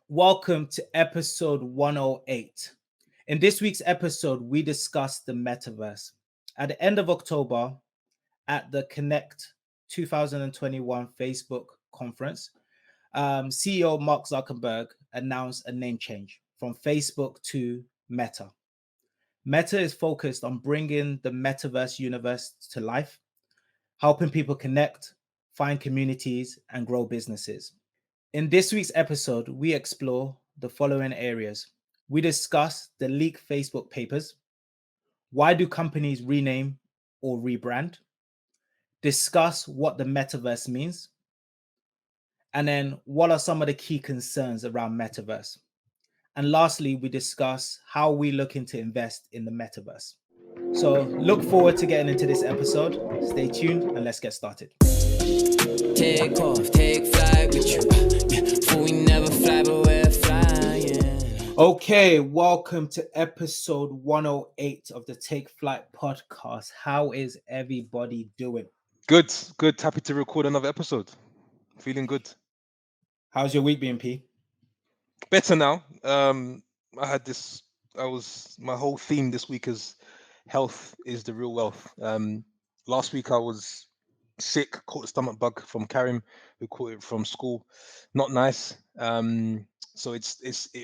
Welcome to episode 108. In this week's episode, we discuss the metaverse. At the end of October, at the Connect 2021 Facebook conference, CEO Mark Zuckerberg announced a name change from Facebook to Meta. Meta is focused on bringing the metaverse universe to life, helping people connect, find communities, and grow businesses. In this week's episode, we explore the following areas. We discuss the leaked Facebook papers. Why do companies rename or rebrand? Discuss what the metaverse means. And then what are some of the key concerns around metaverse? And lastly, we discuss how we're looking to invest in the metaverse. So look forward to getting into this episode. Stay tuned and let's get started. Take off, take flight with you. For we never fly, but we're flying. Okay, welcome to episode 108 of the Take Flight podcast. How is everybody doing? Good. Happy to record another episode. Feeling good. How's your week been, P? Better now. My whole theme this week is health is the real wealth. Last week I was sick, caught a stomach bug from Karim, who caught it from school. Not nice. So it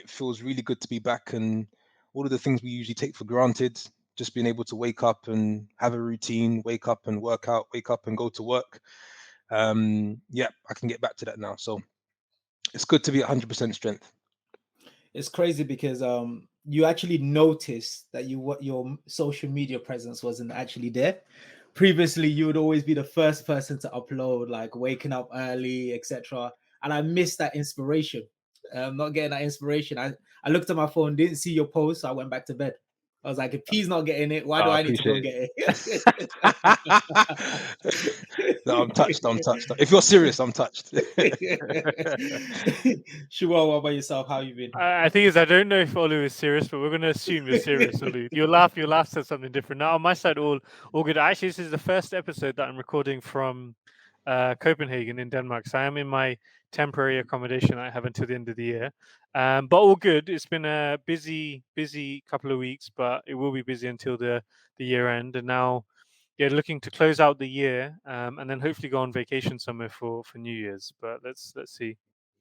feels really good to be back, and all of the things we usually take for granted, just being able to wake up and have a routine, wake up and work out, wake up and go to work. I can get back to that now. So it's good to be at 100% strength. It's crazy because you actually noticed that your social media presence wasn't actually there. Previously, you would always be the first person to upload, like waking up early, etc. And I missed that inspiration. Not getting that inspiration. I looked at my phone, didn't see your post, so I went back to bed. I was like, if P's not getting it, why do I need to go get it? No, I'm touched. If you're serious, I'm touched. Shua, what about yourself? How you been? I think I don't know if Olu is serious, but we're going to assume you're serious, Olu. Your laugh said something different. Now, on my side, all good. Actually, this is the first episode that I'm recording from Copenhagen in Denmark. So I am in my temporary accommodation I have until the end of the year. But all good. It's been a busy couple of weeks, but it will be busy until the year end. And now, looking to close out the year and then hopefully go on vacation somewhere for New Year's. But let's see.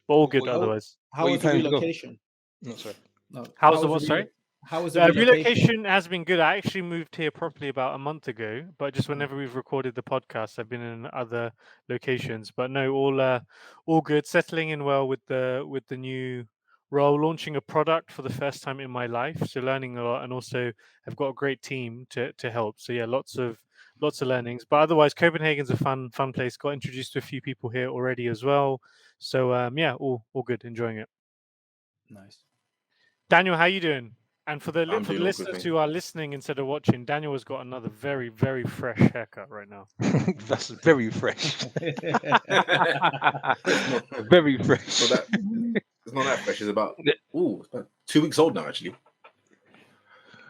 But all good otherwise. How was the relocation? No, sorry. No. How was the what? Sorry. How was the relocation? Has been good. I actually moved here properly about a month ago, but just whenever we've recorded the podcast, I've been in other locations. But no, all good. Settling in well with the new role, launching a product for the first time in my life, so learning a lot, and also I've got a great team to help. So yeah, lots of learnings. But otherwise, Copenhagen's a fun place. Got introduced to a few people here already as well. So all good. Enjoying it. Nice. Daniel, how you doing? And for the listeners who are listening instead of watching, Daniel has got another very, very fresh haircut right now. That's very fresh. Very fresh. It's not that fresh. It's about 2 weeks old now, actually.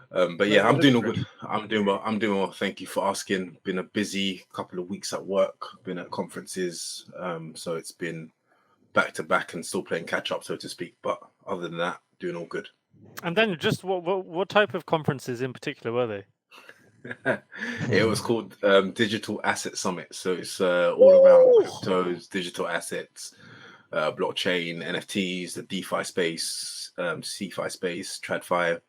But yeah, I'm doing all good. I'm doing well. Thank you for asking. Been a busy couple of weeks at work. Been at conferences. So it's been back to back and still playing catch up, so to speak. But other than that, doing all good. And then, just what type of conferences in particular were they? It was called Digital Asset Summit. So it's all around cryptos, digital assets, blockchain, NFTs, the DeFi space, CeFi space, TradFi,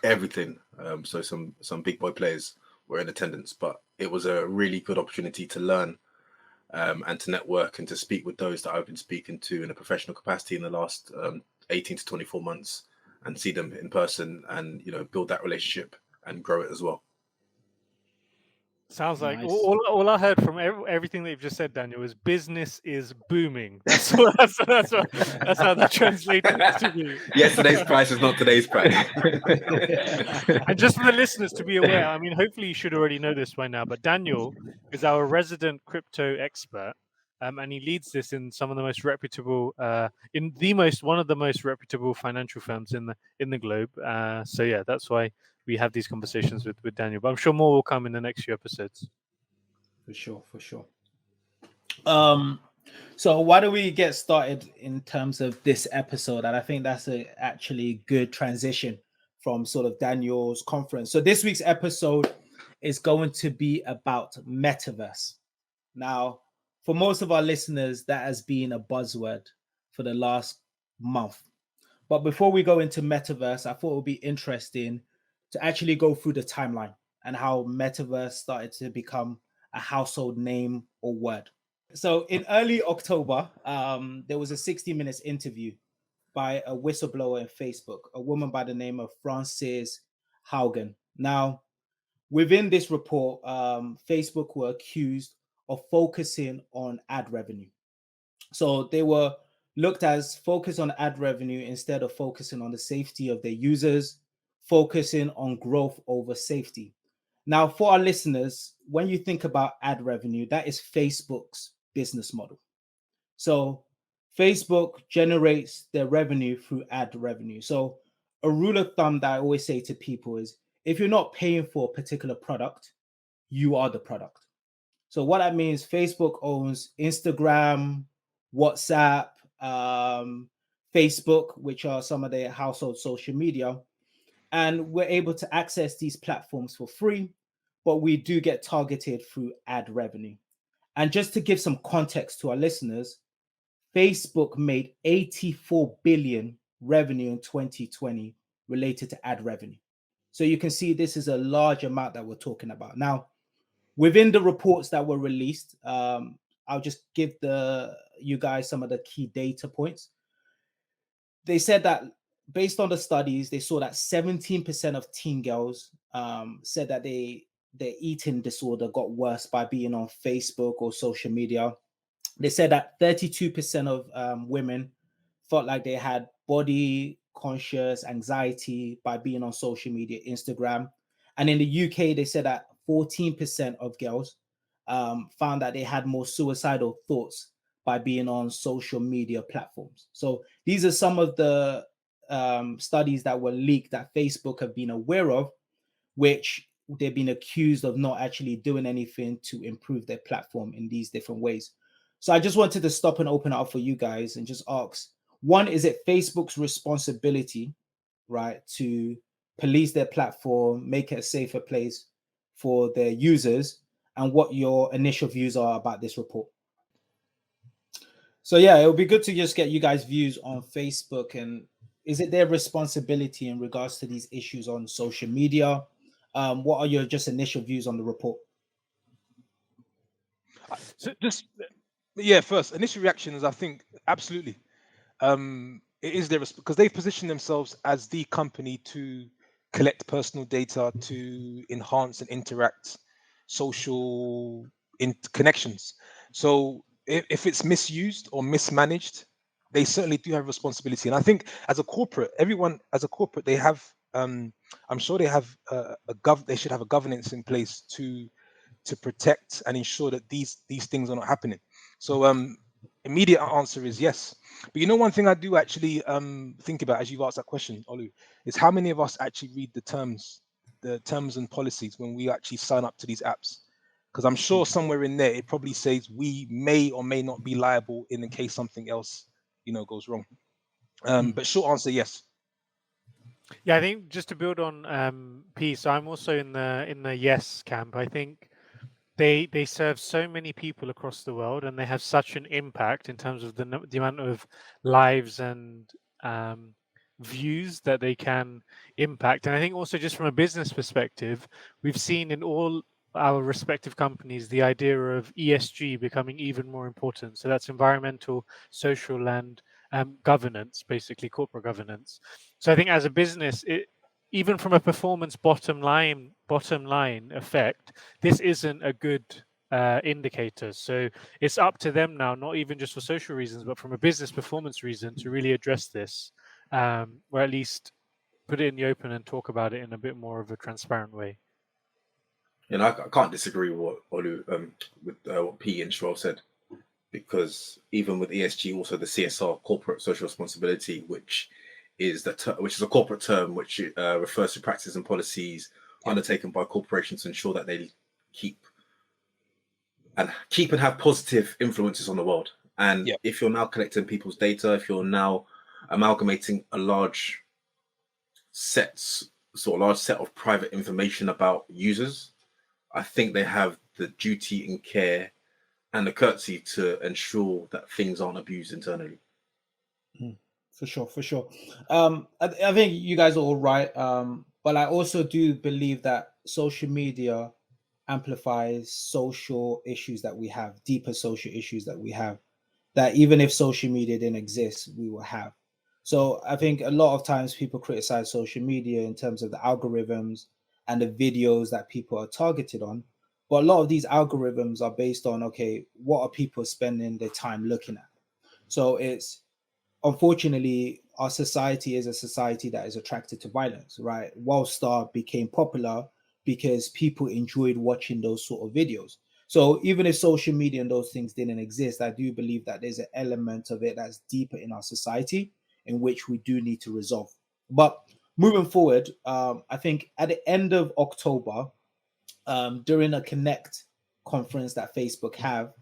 everything. So some big boy players were in attendance, but it was a really good opportunity to learn and to network and to speak with those that I've been speaking to in a professional capacity in the last 18 to 24 months, and see them in person and build that relationship and grow it as well. Sounds like nice. All I heard from everything that you've just said, Daniel, is business is booming. That's how that translates to me. Yesterday's price is not today's price. And just for the listeners to be aware, I mean, hopefully you should already know this by now, but Daniel is our resident crypto expert. And he leads this in some of the most reputable, one of the most reputable financial firms in the globe. So yeah, that's why we have these conversations with Daniel. But I'm sure more will come in the next few episodes. For sure. So why don't we get started in terms of this episode? And I think that's a actually good transition from sort of Daniel's conference. So this week's episode is going to be about Metaverse. Now, for most of our listeners, that has been a buzzword for the last month. But before we go into Metaverse, I thought it would be interesting to actually go through the timeline and how Metaverse started to become a household name or word. So in early October, there was a 60 minutes interview by a whistleblower in Facebook, a woman by the name of Frances Haugen. Now, within this report, Facebook were accused of focusing on ad revenue. So they were looked as focus on ad revenue instead of focusing on the safety of their users, focusing on growth over safety. Now, for our listeners, when you think about ad revenue, that is Facebook's business model. So Facebook generates their revenue through ad revenue. So a rule of thumb that I always say to people is if you're not paying for a particular product, you are the product. So what that means, Facebook owns Instagram, WhatsApp, Facebook, which are some of their household social media. And we're able to access these platforms for free, but we do get targeted through ad revenue. And just to give some context to our listeners, Facebook made 84 billion revenue in 2020 related to ad revenue. So you can see this is a large amount that we're talking about. Now, within the reports that were released, I'll just give you guys some of the key data points. They said that based on the studies, they saw that 17% of teen girls said that their eating disorder got worse by being on Facebook or social media. They said that 32% of women felt like they had body conscious anxiety by being on social media, Instagram. And in the UK, they said that 14% of girls found that they had more suicidal thoughts by being on social media platforms. So these are some of the studies that were leaked that Facebook have been aware of, which they've been accused of not actually doing anything to improve their platform in these different ways. So I just wanted to stop and open it up for you guys and just ask, one, is it Facebook's responsibility, right, to police their platform, make it a safer place for their users, and what your initial views are about this report? So yeah, it would be good to just get you guys' views on Facebook, and is it their responsibility in regards to these issues on social media? What are your just initial views on the report? First initial reaction is I think absolutely. It is their because they've positioned themselves as the company to collect personal data to enhance and interact social connections. So if it's misused or mismanaged, they certainly do have responsibility. And I think as a corporate, everyone as a corporate, they have I'm sure they have they should have a governance in place to protect and ensure that these things are not happening. So immediate answer is yes. But you know, one thing I do actually think about as you've asked that question, Olu, is how many of us actually read the terms and policies when we actually sign up to these apps? Because I'm sure somewhere in there it probably says we may or may not be liable in case something else, goes wrong. But short answer, yes. Yeah, I think just to build on P, so I'm also in the yes camp. I think they serve so many people across the world, and they have such an impact in terms of the amount of lives and views that they can impact. And I think also just from a business perspective, we've seen in all our respective companies the idea of ESG becoming even more important. So that's environmental, social, and governance, basically corporate governance. So I think as a business, even from a performance bottom line effect, this isn't a good indicator. So it's up to them now, not even just for social reasons, but from a business performance reason, to really address this, or at least put it in the open and talk about it in a bit more of a transparent way. I can't disagree with what P and Shrove said, because even with ESG, also the CSR, corporate social responsibility, which is a corporate term which refers to practices and policies undertaken by corporations to ensure that they keep and have positive influences on the world. And Yep. if you're now collecting people's data, if you're now amalgamating a large set of private information about users, I think they have the duty and care and the courtesy to ensure that things aren't abused internally. For sure, for sure. I think you guys are all right. But I also do believe that social media amplifies social issues that we have, deeper social issues that we have, that even if social media didn't exist, we will have. So I think a lot of times people criticize social media in terms of the algorithms and the videos that people are targeted on. But a lot of these algorithms are based on, okay, what are people spending their time looking at? So it's, unfortunately, our society is a society that is attracted to violence, right? Worldstar became popular because people enjoyed watching those sort of videos. So even if social media and those things didn't exist, I do believe that there's an element of it that's deeper in our society in which we do need to resolve. But moving forward, I think at the end of October, during a Connect conference that Facebook have,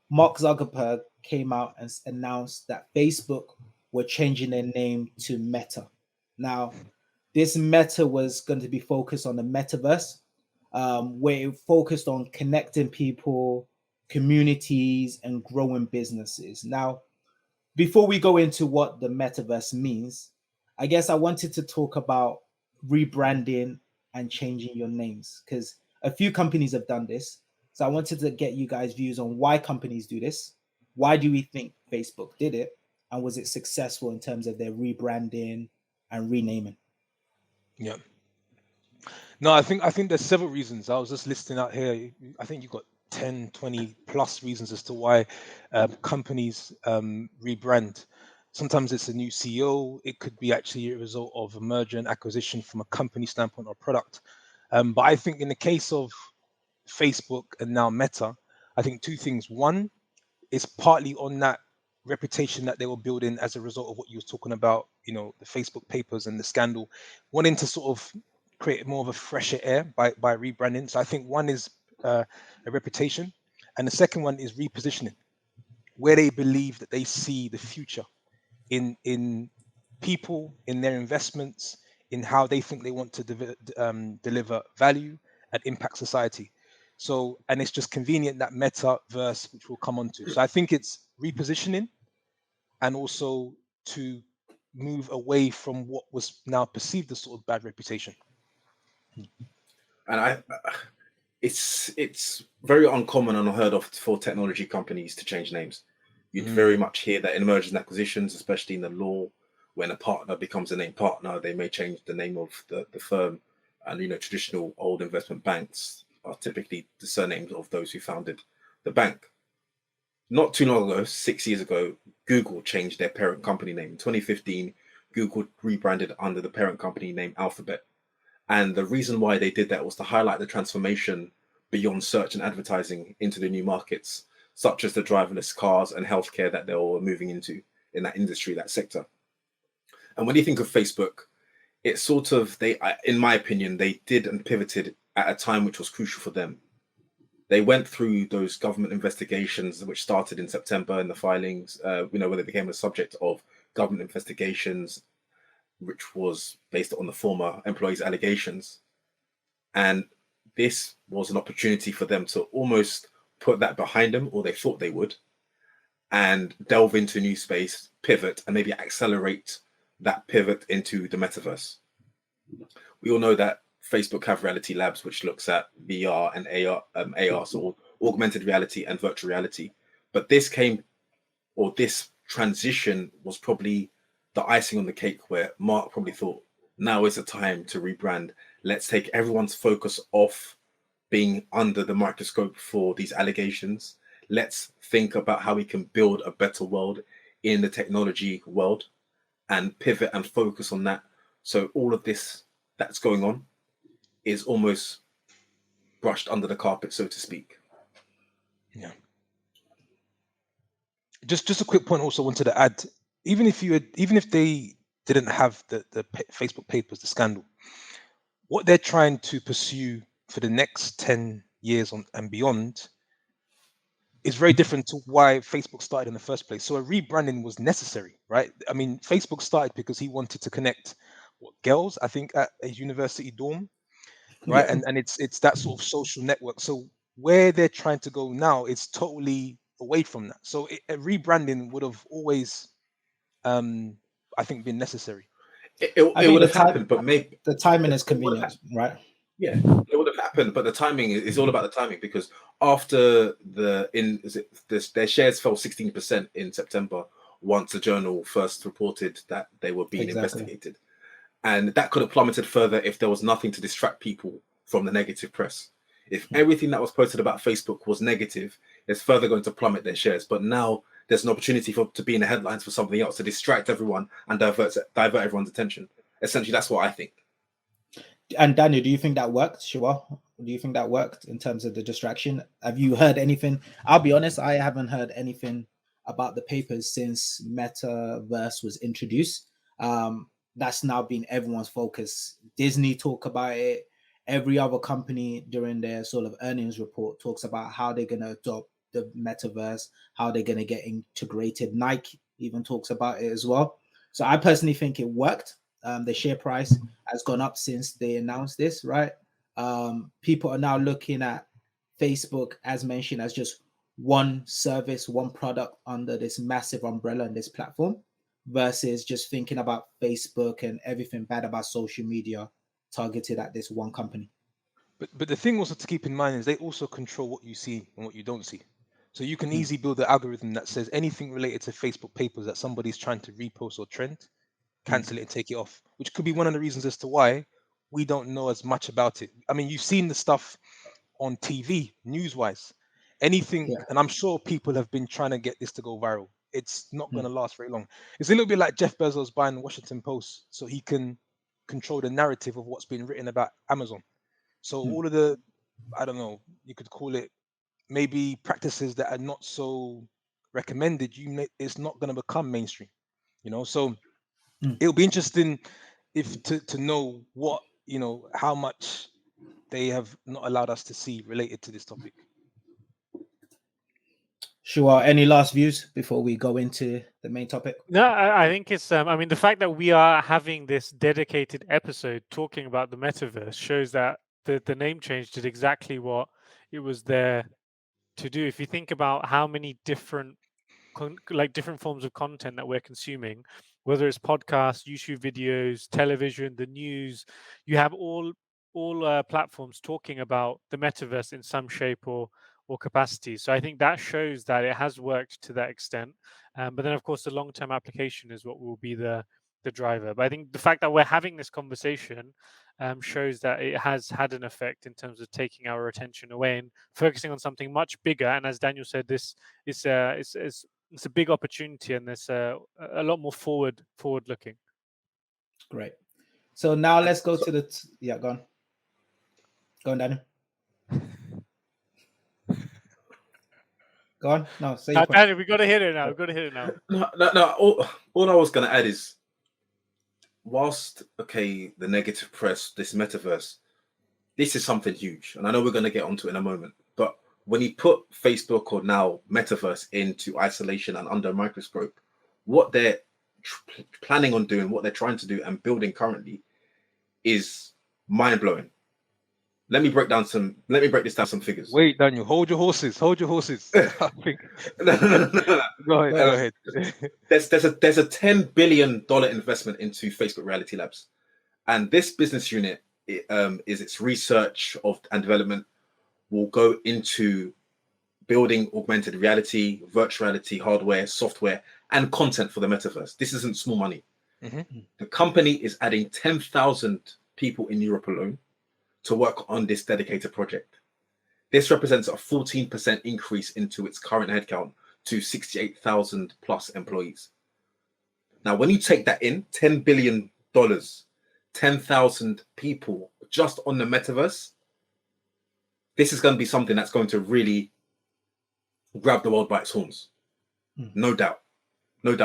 Mark Zuckerberg came out and announced that Facebook were changing their name to Meta. Now, this Meta was going to be focused on the metaverse, where it focused on connecting people, communities, and growing businesses. Now, before we go into what the metaverse means, I guess I wanted to talk about rebranding and changing your names, because a few companies have done this. So I wanted to get you guys' views on why companies do this. Why do we think Facebook did it? And was it successful in terms of their rebranding and renaming? Yeah. No, I think there's several reasons. I was just listing out here. I think you've got 10, 20 plus reasons as to why companies rebrand. Sometimes it's a new CEO. It could be actually a result of a merger and acquisition from a company standpoint or product. But I think in the case of Facebook and now Meta, I think two things. One, it's partly on that reputation that they were building as a result of what you were talking about, the Facebook papers and the scandal, wanting to sort of create more of a fresher air by rebranding. So I think one is a reputation, and the second one is repositioning, where they believe that they see the future in people, in their investments, in how they think they want to deliver value and impact society. So, and it's just convenient that metaverse, which we'll come on to. So I think it's repositioning and also to move away from what was now perceived as sort of bad reputation. And it's very uncommon and unheard of for technology companies to change names. You'd very much hear that in mergers and acquisitions, especially in the law, when a partner becomes a named partner, they may change the name of the firm. And traditional old investment banks are typically the surnames of those who founded the bank. Not too long ago, 6 years ago, Google changed their parent company name. In 2015, Google rebranded under the parent company name Alphabet. And the reason why they did that was to highlight the transformation beyond search and advertising into the new markets, such as the driverless cars and healthcare that they were moving into in that industry, that sector. And when you think of Facebook, it's sort of, in my opinion, they did and pivoted at a time which was crucial for them. They went through those government investigations, which started in September in the filings, where they became a subject of government investigations, which was based on the former employees' allegations. And this was an opportunity for them to almost put that behind them, or they thought they would, and delve into a new space, pivot, and maybe accelerate that pivot into the metaverse. We all know that Facebook have Reality Labs, which looks at VR and AR, so augmented reality and virtual reality. But this transition was probably the icing on the cake, where Mark probably thought, now is the time to rebrand. Let's take everyone's focus off being under the microscope for these allegations. Let's think about how we can build a better world in the technology world and pivot and focus on that. So all of this that's going on is almost brushed under the carpet, so to speak. Yeah. Just a quick point. Also wanted to add, even if they didn't have the Facebook papers, the scandal, what they're trying to pursue for the next 10 years and beyond is very different to why Facebook started in the first place. So a rebranding was necessary, right? I mean, Facebook started because he wanted to connect girls, I think, at a university dorm, right? Yeah. And it's that sort of social network. So where they're trying to go now is totally away from that. So a rebranding would have always, I think, been necessary. I It think would have happened, but maybe the timing is it would convenient, right? yeah, it would have happened, but the timing is all about the timing, because after their shares fell 16% in September once the journal first reported that they were being Exactly. investigated, and that could have plummeted further if there was nothing to distract people from the negative press. If everything that was posted about Facebook was negative, it's further going to plummet their shares. But now there's an opportunity to be in the headlines for something else, to distract everyone and divert everyone's attention. Essentially, that's what I think. And Daniel, do you think that worked? Shiwa, do you think that worked in terms of the distraction? Have you heard anything? I'll be honest, I haven't heard anything about the papers since Metaverse was introduced. That's now been everyone's focus. Disney talk about it. Every other company during their sort of earnings report talks about how they're going to adopt the Metaverse, how they're going to get integrated. Nike even talks about it as well. So I personally think it worked. The share price has gone up since they announced this, right? People are now looking at Facebook, as mentioned, as just one service, one product under this massive umbrella and this platform, versus just thinking about Facebook and everything bad about social media targeted at this one company. But the thing also to keep in mind is they also control what you see and what you don't see. So you can easily build an algorithm that says anything related to Facebook papers that somebody's trying to repost or trend, cancel it and take it off, which could be one of the reasons as to why we don't know as much about it. I mean, you've seen the stuff on TV, news-wise, anything, and I'm sure people have been trying to get this to go viral. It's not going to last very long. It's a little bit like Jeff Bezos buying the Washington Post so he can control the narrative of what's been written about Amazon. So all of the, I don't know, you could call it maybe practices that are not so recommended, it's not going to become mainstream, so it'll be interesting if to know what, how much they have not allowed us to see related to this topic. Sure. Any last views before we go into the main topic? No, I think it's. I mean, the fact that we are having this dedicated episode talking about the metaverse shows that the name change did exactly what it was there to do. If you think about how many different different forms of content that we're consuming, whether it's podcasts, YouTube videos, television, the news, you have all platforms talking about the metaverse in some shape or capacity. So I think that shows that it has worked to that extent. But then, of course, the long-term application is what will be the driver. But I think the fact that we're having this conversation shows that it has had an effect in terms of taking our attention away and focusing on something much bigger. And as Daniel said, this is it's a big opportunity, and there's a lot more forward looking. Great. So now let's go to the go on, Daniel. Go on. No, say your point. Daniel, we got to hit it now. We've got to hit it now. No. All I was going to add is, whilst the negative press, this metaverse, this is something huge, and I know we're going to get onto it in a moment. But when you put Facebook, or now Metaverse, into isolation and under a microscope, what they're planning on doing, what they're trying to do and building currently, is mind blowing. Let me break this down some figures. Wait, Daniel, hold your horses. I think. No. Go ahead. There's a $10 billion investment into Facebook Reality Labs, and this business unit is its research and development will go into building augmented reality, virtual reality hardware, software, and content for the metaverse. This isn't small money. The company is adding 10,000 people in Europe alone to work on this dedicated project. This represents a 14% increase into its current headcount to 68,000 plus employees. Now, when you take that in, $10 billion, 10,000 people just on the metaverse, this is going to be something that's going to really grab the world by its horns. No doubt,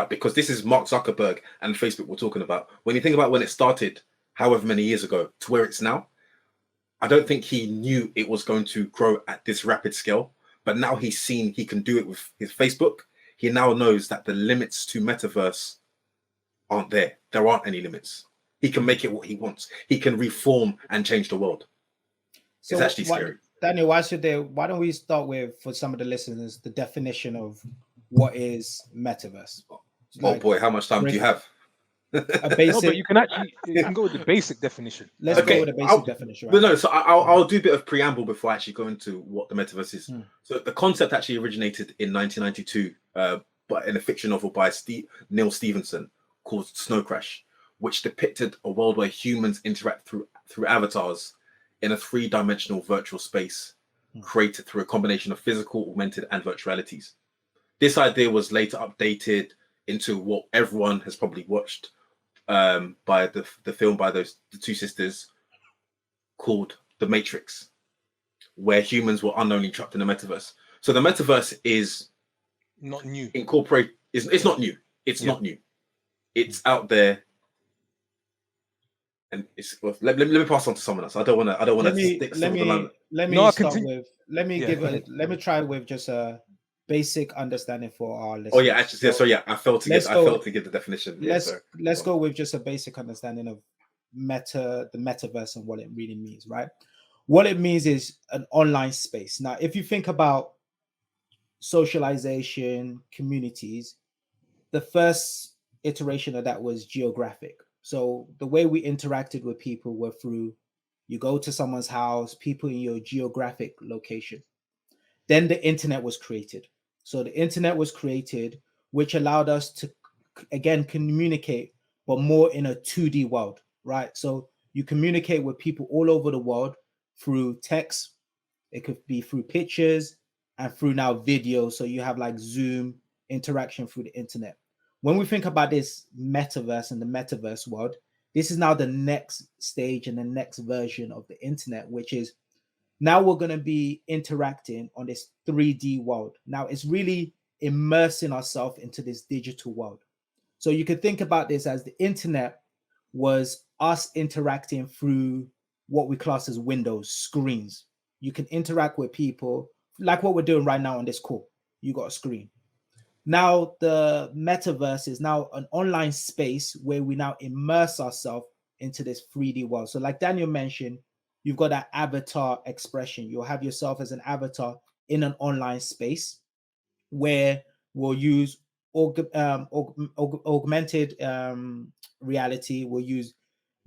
because this is Mark Zuckerberg and Facebook we're talking about. When you think about when it started, however many years ago, to where it's now, I don't think he knew it was going to grow at this rapid scale. but now he's seen he can do it with his Facebook. He now knows that the limits to Metaverse aren't there. There aren't any limits. He can make it what he wants. He can reform and change the world. So it's actually scary. Daniel, why don't we start with, for some of the listeners, the definition of what is Metaverse? Oh boy, how much time do you have? A basic. No, but you can go with the basic definition. Let's go with the basic definition. Right? No, so I'll do a bit of preamble before I actually go into what the Metaverse is. So the concept actually originated in 1992, but in a fiction novel by Neil Stephenson called Snow Crash, which depicted a world where humans interact through avatars in a three-dimensional virtual space created through a combination of physical, augmented, and virtual realities. This idea was later updated into what everyone has probably watched by the film by the two sisters called The Matrix, where humans were unknowingly trapped in the metaverse. So the metaverse is not new. It's not new. It's not new. It's out there. And it's let me pass on to someone else. I don't want to stick let me try with just a basic understanding for our listeners. Oh yeah, actually, so yeah, I failed to give the definition. Let's go with just a basic understanding of the metaverse and what it really means, right? What it means is an online space. Now, if you think about socialization, communities, the first iteration of that was geographic. So the way we interacted with people were through, you go to someone's house, people in your geographic location. Then the internet was created. So the internet was created, which allowed us to, again, communicate, but more in a 2D world, right? So you communicate with people all over the world through text. It could be through pictures and through now video. So you have like Zoom interaction through the internet. When we think about this metaverse and the metaverse world, this is now the next stage and the next version of the internet, which is now we're going to be interacting on this 3D world. Now it's really immersing ourselves into this digital world. So you could think about this as the internet was us interacting through what we class as windows, screens. You can interact with people like what we're doing right now on this call. You got a screen. Now the metaverse is now an online space where we now immerse ourselves into this 3D world. So like Daniel mentioned, you've got that avatar expression. You'll have yourself as an avatar in an online space where we'll use augmented reality. We'll use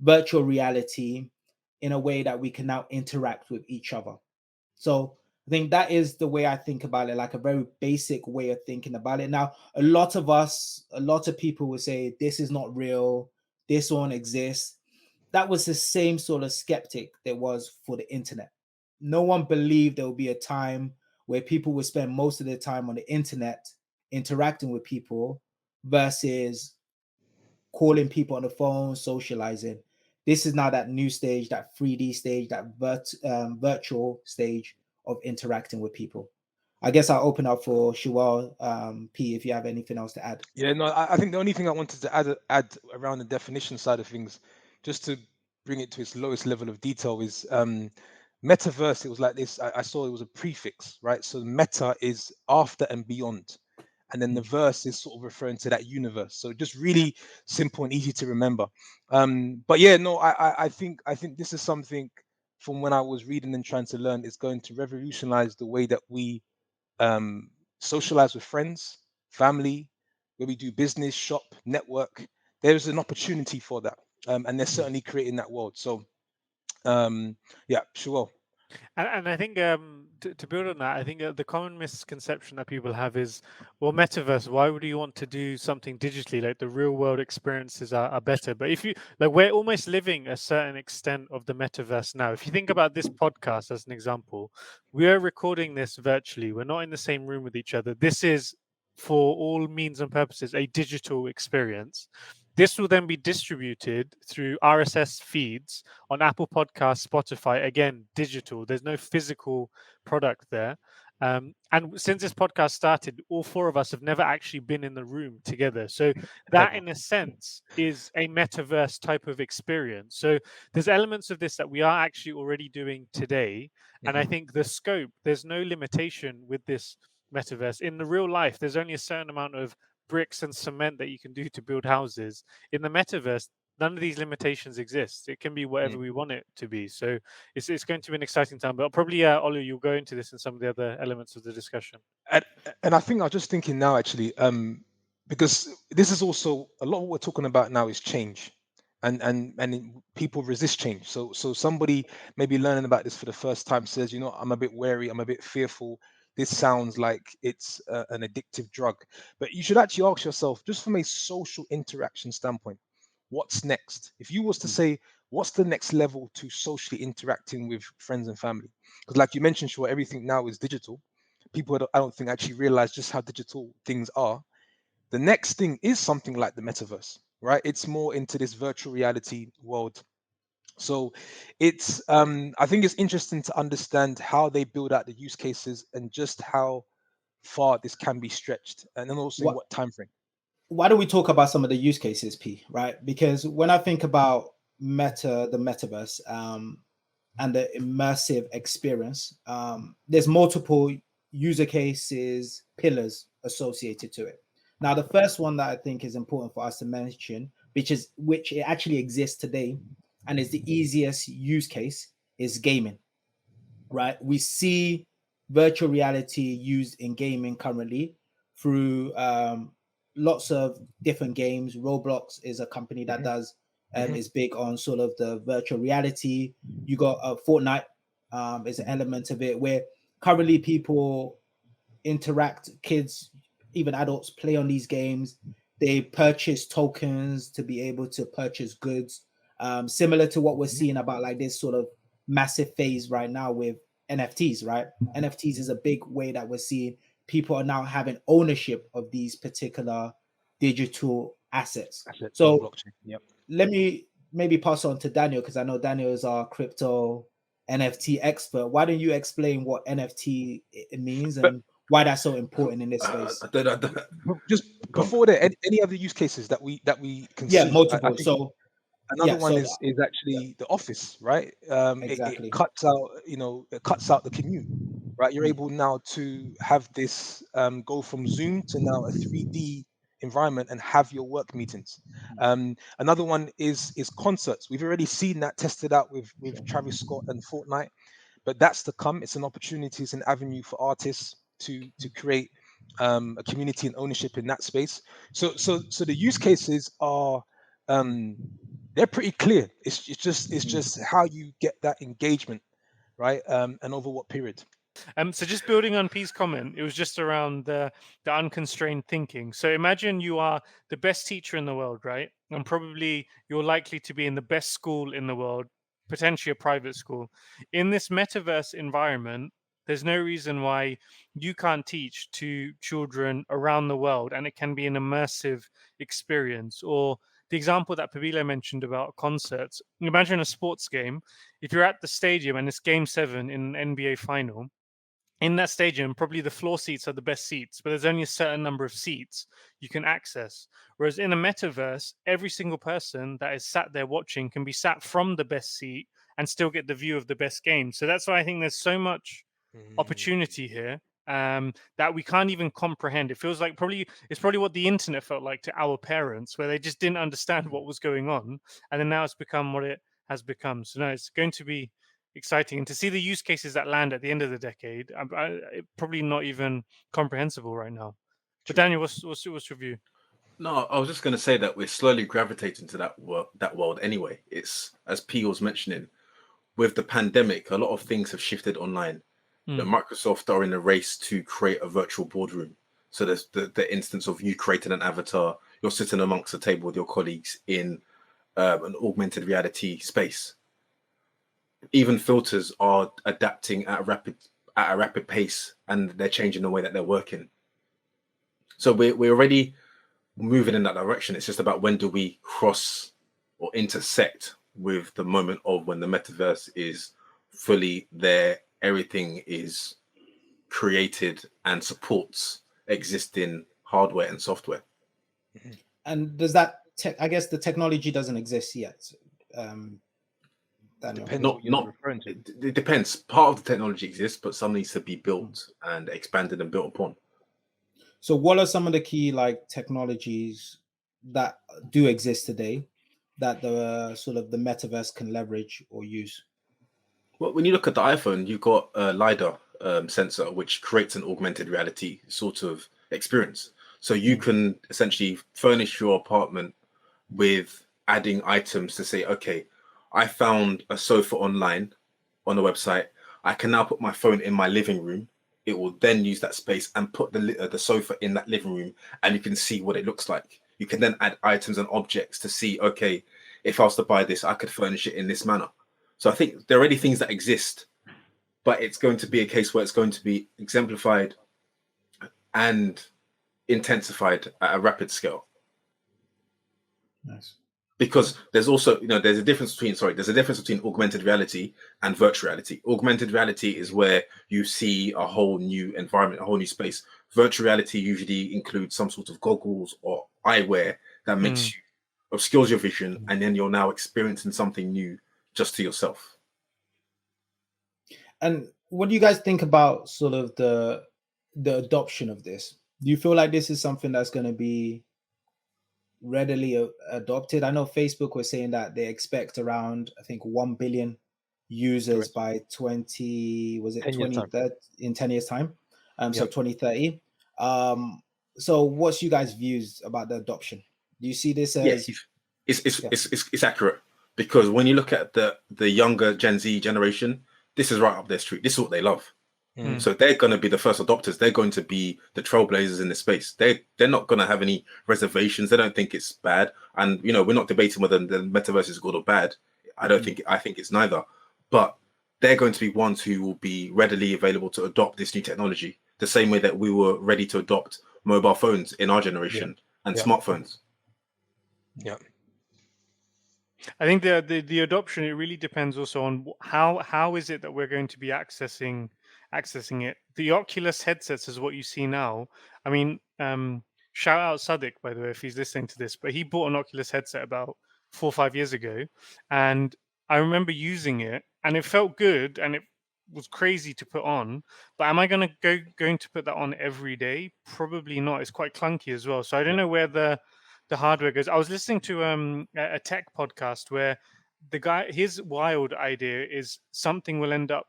virtual reality in a way that we can now interact with each other. So I think that is the way I think about it, like a very basic way of thinking about it. Now, a lot of people will say, this is not real, this won't exist. That was the same sort of skeptic there was for the internet. No one believed there would be a time where people would spend most of their time on the internet interacting with people versus calling people on the phone, socializing. This is now that new stage, that 3D stage, that virtual stage of interacting with people. I guess I'll open up for Shual, P, if you have anything else to add. Yeah, no, I think the only thing I wanted to add around the definition side of things, just to bring it to its lowest level of detail, is metaverse. It was like this. I saw it was a prefix, right? So meta is after and beyond, and then the verse is sort of referring to that universe. So just really simple and easy to remember. But yeah, no, I think this is something from when I was reading and trying to learn is going to revolutionize the way that we socialize with friends, family, where we do business, shop, network. There's an opportunity for that, and they're certainly creating that world. So yeah, sure. And I think to build on that, I think the common misconception that people have is, well, metaverse, why would you want to do something digitally? Like the real world experiences are better. But if you like, we're almost living a certain extent of the metaverse now. If you think about this podcast as an example, we are recording this virtually. We're not in the same room with each other. This is, for all means and purposes, a digital experience. This will then be distributed through RSS feeds on Apple Podcasts, Spotify, again, digital. There's no physical product there. And since this podcast started, all four of us have never actually been in the room together. So that, in a sense, is a metaverse type of experience. So there's elements of this that we are actually already doing today. And I think the scope, there's no limitation with this metaverse. In the real life, there's only a certain amount of bricks and cement that you can do to build houses. In the metaverse, none of these limitations exist. It can be whatever we want it to be. So it's going to be an exciting time. But probably, Olu, you'll go into this in some of the other elements of the discussion. And I think I was just thinking now, actually, because this is also a lot of what we're talking about now is change, and people resist change. So somebody maybe learning about this for the first time says, you know, I'm a bit wary, I'm a bit fearful. This sounds like it's an addictive drug, but you should actually ask yourself, just from a social interaction standpoint, what's next? If you was to say, what's the next level to socially interacting with friends and family? Because, like you mentioned, sure, everything now is digital. People, I don't think, actually realize just how digital things are. The next thing is something like the metaverse, right? It's more into this virtual reality world. So it's I think it's interesting to understand how they build out the use cases and just how far this can be stretched, and then also in what time frame. Why don't we talk about some of the use cases, P? Right? Because when I think about the metaverse, and the immersive experience, there's multiple user cases, pillars associated to it. Now, the first one that I think is important for us to mention, which it actually exists today and is the easiest use case, is gaming. Right? We see virtual reality used in gaming currently through lots of different games. Roblox is a company that does is big on sort of the virtual reality. You got Fortnite is an element of it where currently people interact, kids, even adults play on these games. They purchase tokens to be able to purchase goods, similar to what we're seeing about like this sort of massive phase right now with NFTs, right? NFTs is a big way that we're seeing people are now having ownership of these particular digital assets. So blockchain. Yep. let me maybe pass on to Daniel, because I know Daniel is our crypto NFT expert. Why don't you explain what NFT it means and why that's so important in this space? Just before that, any other use cases that we can see? Multiple. I think another one is actually the office, right? Exactly. It cuts out, it cuts out the commute, right? You're able now to have this go from Zoom to now a 3D environment and have your work meetings. Another one is concerts. We've already seen that tested out with Travis Scott and Fortnite, but that's to come. It's an opportunity, it's an avenue for artists to create a community and ownership in that space. So the use cases are they're pretty clear. It's just how you get that engagement, right? And over what period. So just building on P's comment, it was just around the unconstrained thinking. So imagine you are the best teacher in the world, right? And probably you're likely to be in the best school in the world, potentially a private school. In this metaverse environment, there's no reason why you can't teach to children around the world, and it can be an immersive experience. Or the example that Pabilo mentioned about concerts. Imagine a sports game. If you're at the stadium and it's Game 7 in an NBA final, in that stadium, probably the floor seats are the best seats, but there's only a certain number of seats you can access. Whereas in a metaverse, every single person that is sat there watching can be sat from the best seat and still get the view of the best game. So that's why I think there's so much opportunity here that we can't even comprehend. It feels like it's probably what the internet felt like to our parents, where they just didn't understand what was going on, and then now it's become what it has become. So no, it's going to be exciting, and to see the use cases that land at the end of the decade, probably not even comprehensible right now. But Daniel, what's your view? No, I was just going to say that we're slowly gravitating to that world anyway. It's, as P was mentioning, with the pandemic, a lot of things have shifted online. That Microsoft are in a race to create a virtual boardroom. So there's the instance of you creating an avatar, you're sitting amongst a table with your colleagues in an augmented reality space. Even filters are adapting at a rapid pace, and they're changing the way that they're working. So we're already moving in that direction. It's just about when do we cross or intersect with the moment of when the metaverse is fully there, everything is created and supports existing hardware and software. And does that I guess the technology doesn't exist yet. Daniel. Depends what you're referring to. It depends. Part of the technology exists, but some needs to be built and expanded and built upon. So what are some of the key like technologies that do exist today that the sort of the metaverse can leverage or use? Well, when you look at the iPhone, you've got a LiDAR sensor, which creates an augmented reality sort of experience. So you can essentially furnish your apartment with adding items to say, okay, I found a sofa online on a website. I can now put my phone in my living room. It will then use that space and put the sofa in that living room, and you can see what it looks like. You can then add items and objects to see, okay, if I was to buy this, I could furnish it in this manner. So I think there are already things that exist, but it's going to be a case where it's going to be exemplified and intensified at a rapid scale. Nice. Because there's also, there's a difference between augmented reality and virtual reality. Augmented reality is where you see a whole new environment, a whole new space. Virtual reality usually includes some sort of goggles or eyewear that makes you obscures your vision, and then you're now experiencing something new just to yourself. And what do you guys think about sort of the adoption of this? Do you feel like this is something that's going to be readily adopted? I know Facebook was saying that they expect around, I think, 1 billion users by 2030 in 10 years time. So 2030. So what's you guys' views about the adoption? Do you see this as it's accurate, because when you look at the younger Gen Z generation, this is right up their street. This is what they love. So they're going to be the first adopters. They're going to be the trailblazers in this space. They're not going to have any reservations. They don't think it's bad. And we're not debating whether the metaverse is good or bad. I think it's neither. But they're going to be ones who will be readily available to adopt this new technology, the same way that we were ready to adopt mobile phones in our generation and smartphones. Yeah. I think the adoption, it really depends also on how is it that we're going to be accessing it. The Oculus headsets is what you see now. I mean, shout out Sadiq, by the way, if he's listening to this, but he bought an Oculus headset about 4 or 5 years ago, and I remember using it, and it felt good, and it was crazy to put on. But am I going to put that on every day? Probably not. It's quite clunky as well. So I don't know where the hardware goes. I was listening to a tech podcast where the guy, his wild idea is something that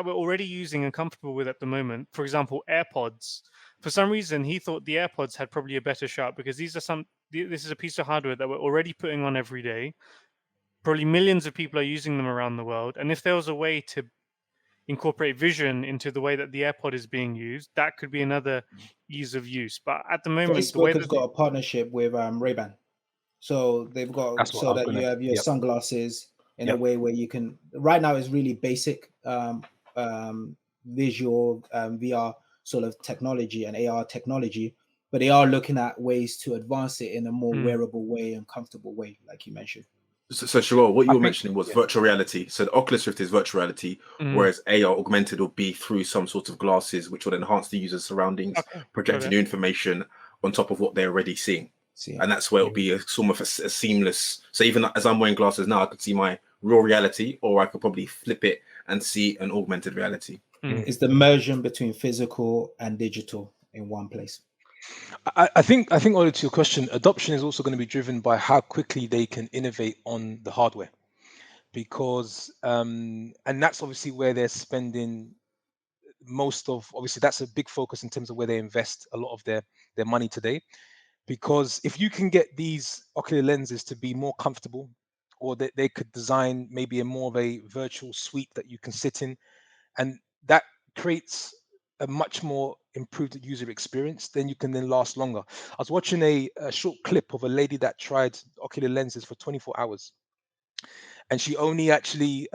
we're already using and comfortable with at the moment. For example, AirPods. For some reason, he thought the AirPods had probably a better shot, because this is a piece of hardware that we're already putting on every day. Probably millions of people are using them around the world. And if there was a way to incorporate vision into the way that the AirPod is being used, that could be another ease of use. But at the moment, Facebook has got a partnership with Rebrand. So they've got you have your sunglasses in a way where you can, right now it's really basic visual VR sort of technology and AR technology, but they are looking at ways to advance it in a more wearable way and comfortable way, like you mentioned. So Sherelle, what you were mentioning was virtual reality. So the Oculus Rift is virtual reality, whereas AR augmented will be through some sort of glasses, which will enhance the user's surroundings, projecting new information on top of what they're already seeing. And that's where it'll be a sort of a seamless. So even as I'm wearing glasses now, I could see my real reality, or I could probably flip it and see an augmented reality. It's the merging between physical and digital in one place. I think Ollie, to your question, adoption is also going to be driven by how quickly they can innovate on the hardware, because and that's obviously where they're spending most of, obviously that's a big focus in terms of where they invest a lot of their money today. Because if you can get these ocular lenses to be more comfortable, or that they could design maybe a more of a virtual suite that you can sit in, and that creates a much more improved user experience, then you can then last longer. I was watching a short clip of a lady that tried ocular lenses for 24 hours, and she only actually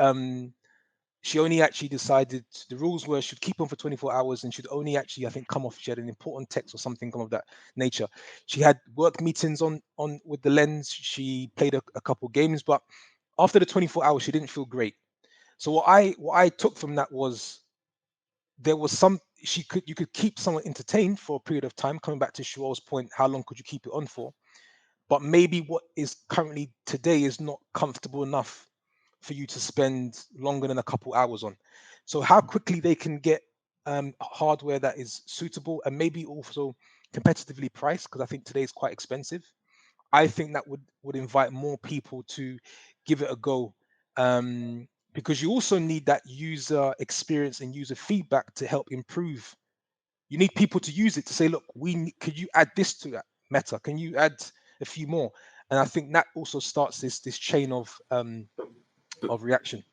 decided, the rules were she'd keep on for 24 hours and she'd only actually, I think, come off. She had an important text or something of that nature. She had work meetings on with the lens. She played a couple games, but after the 24 hours, she didn't feel great. So what I took from that was there was you could keep someone entertained for a period of time. Coming back to Shuol's point, how long could you keep it on for? But maybe what is currently today is not comfortable enough for you to spend longer than a couple hours on. So how quickly they can get hardware that is suitable and maybe also competitively priced, because I think today is quite expensive. I think that would invite more people to give it a go, because you also need that user experience and user feedback to help improve. You need people to use it to say, look, could you add this to that Meta? Can you add a few more? And I think that also starts this chain of reaction.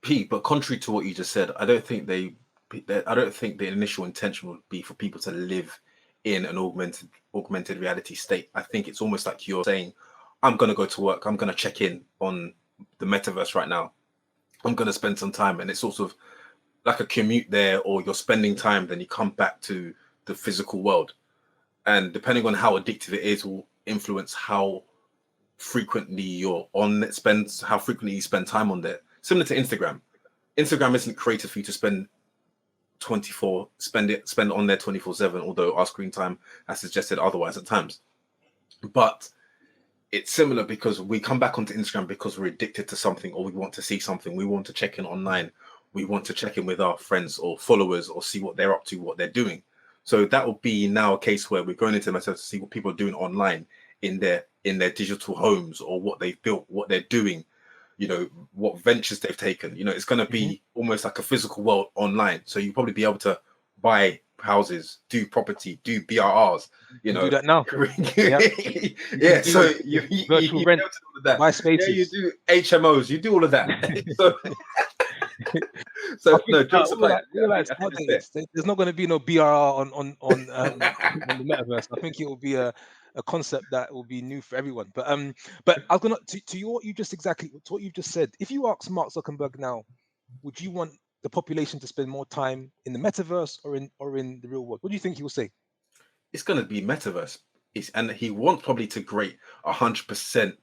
Pete, but contrary to what you just said, I don't think I don't think the initial intention would be for people to live in an augmented reality state. I think it's almost like you're saying, I'm going to go to work, I'm going to check in on the metaverse right now, I'm going to spend some time, and it's sort of like a commute there, or you're spending time, then you come back to the physical world, and depending on how addictive it is will influence how frequently you're on it, how frequently you spend time on there. Similar to Instagram. Instagram isn't created for you to spend on there 24/7, although our screen time has suggested otherwise at times. But it's similar because we come back onto Instagram because we're addicted to something, or we want to see something, we want to check in online, we want to check in with our friends or followers or see what they're up to, what they're doing. So that will be now a case where we're going into Metaverse to see what people are doing online in their digital homes, or what they've built, what they're doing, what ventures they've taken. It's going to be almost like a physical world online. So you'll probably be able to buy houses, do property, do BRRs, do that now. Yeah. So you virtual rent, that. buy spaces. Yeah, you do HMOs, you do all of that. So no, jokes apart. There's not going to be no BRR on the metaverse. I think it will be a concept that will be new for everyone. But I was gonna to what you just said. If you ask Mark Zuckerberg now, would you want the population to spend more time in the metaverse or in the real world? What do you think he will say? It's going to be metaverse, and he wants probably to create 100%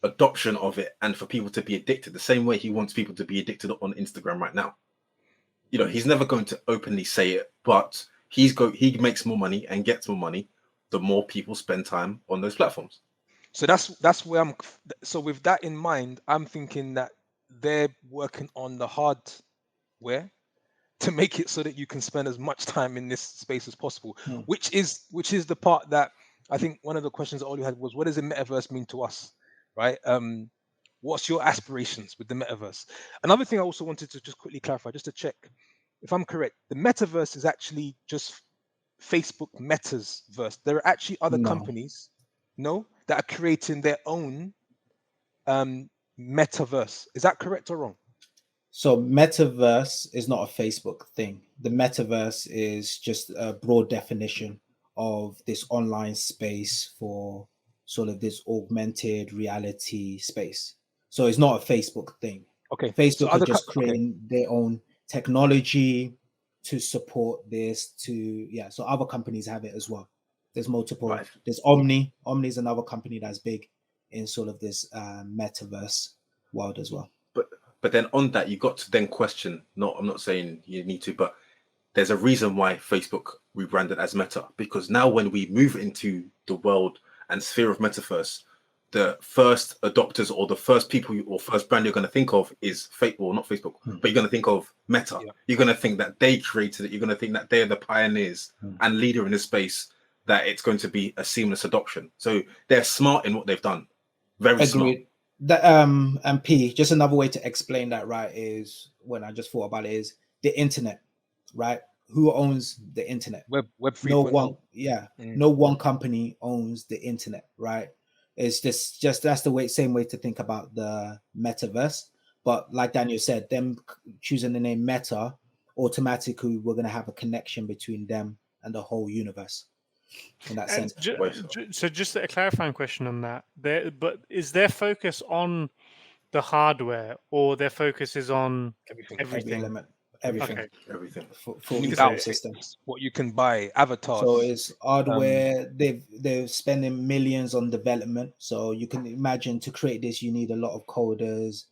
adoption of it, and for people to be addicted the same way he wants people to be addicted on Instagram right now. He's never going to openly say it, but he makes more money and gets more money the more people spend time on those platforms. So that's where so with that in mind, I'm thinking that they're working on the hardware to make it so that you can spend as much time in this space as possible, which is the part that I think one of the questions that Olu had was, what does the metaverse mean to us, right? What's your aspirations with the metaverse? Another thing I also wanted to just quickly clarify, just to check if I'm correct, the metaverse is actually just Facebook Meta's verse. There are actually other companies, that are creating their own metaverse. Is that correct or wrong? So metaverse is not a Facebook thing. The metaverse is just a broad definition of this online space for sort of this augmented reality space. So it's not a Facebook thing. Okay. Facebook are just creating their own technology to support this. So other companies have it as well. There's multiple. Right. There's Omni. Omni is another company that's big in sort of this metaverse world as well. But then on that, you got to then question. I'm not saying you need to, but there's a reason why Facebook rebranded as Meta, because now when we move into the world and sphere of Metaverse, the first adopters or the first people or first brand you're going to think of is not Facebook, but you're going to think of Meta. Yeah. You're going to think that they created it. You're going to think that they're the pioneers and leader in this space, that it's going to be a seamless adoption. So they're smart in what they've done. Very smart. And P, just another way to explain that, right, is when I just thought about it, is the internet, right? Who owns the internet? Web 3.0. No one, no one company owns the internet, right? It's just that's the same way to think about the metaverse. But like Daniel said, them choosing the name Meta, automatically we're going to have a connection between them and the whole universe. In that sense. So just a clarifying question on that. But is their focus on the hardware, or their focus is on everything? Everything. Okay. Everything. Full ecosystem. What you can buy, avatars. So it's hardware. They're spending millions on development. So you can imagine, to create this, you need a lot of coders,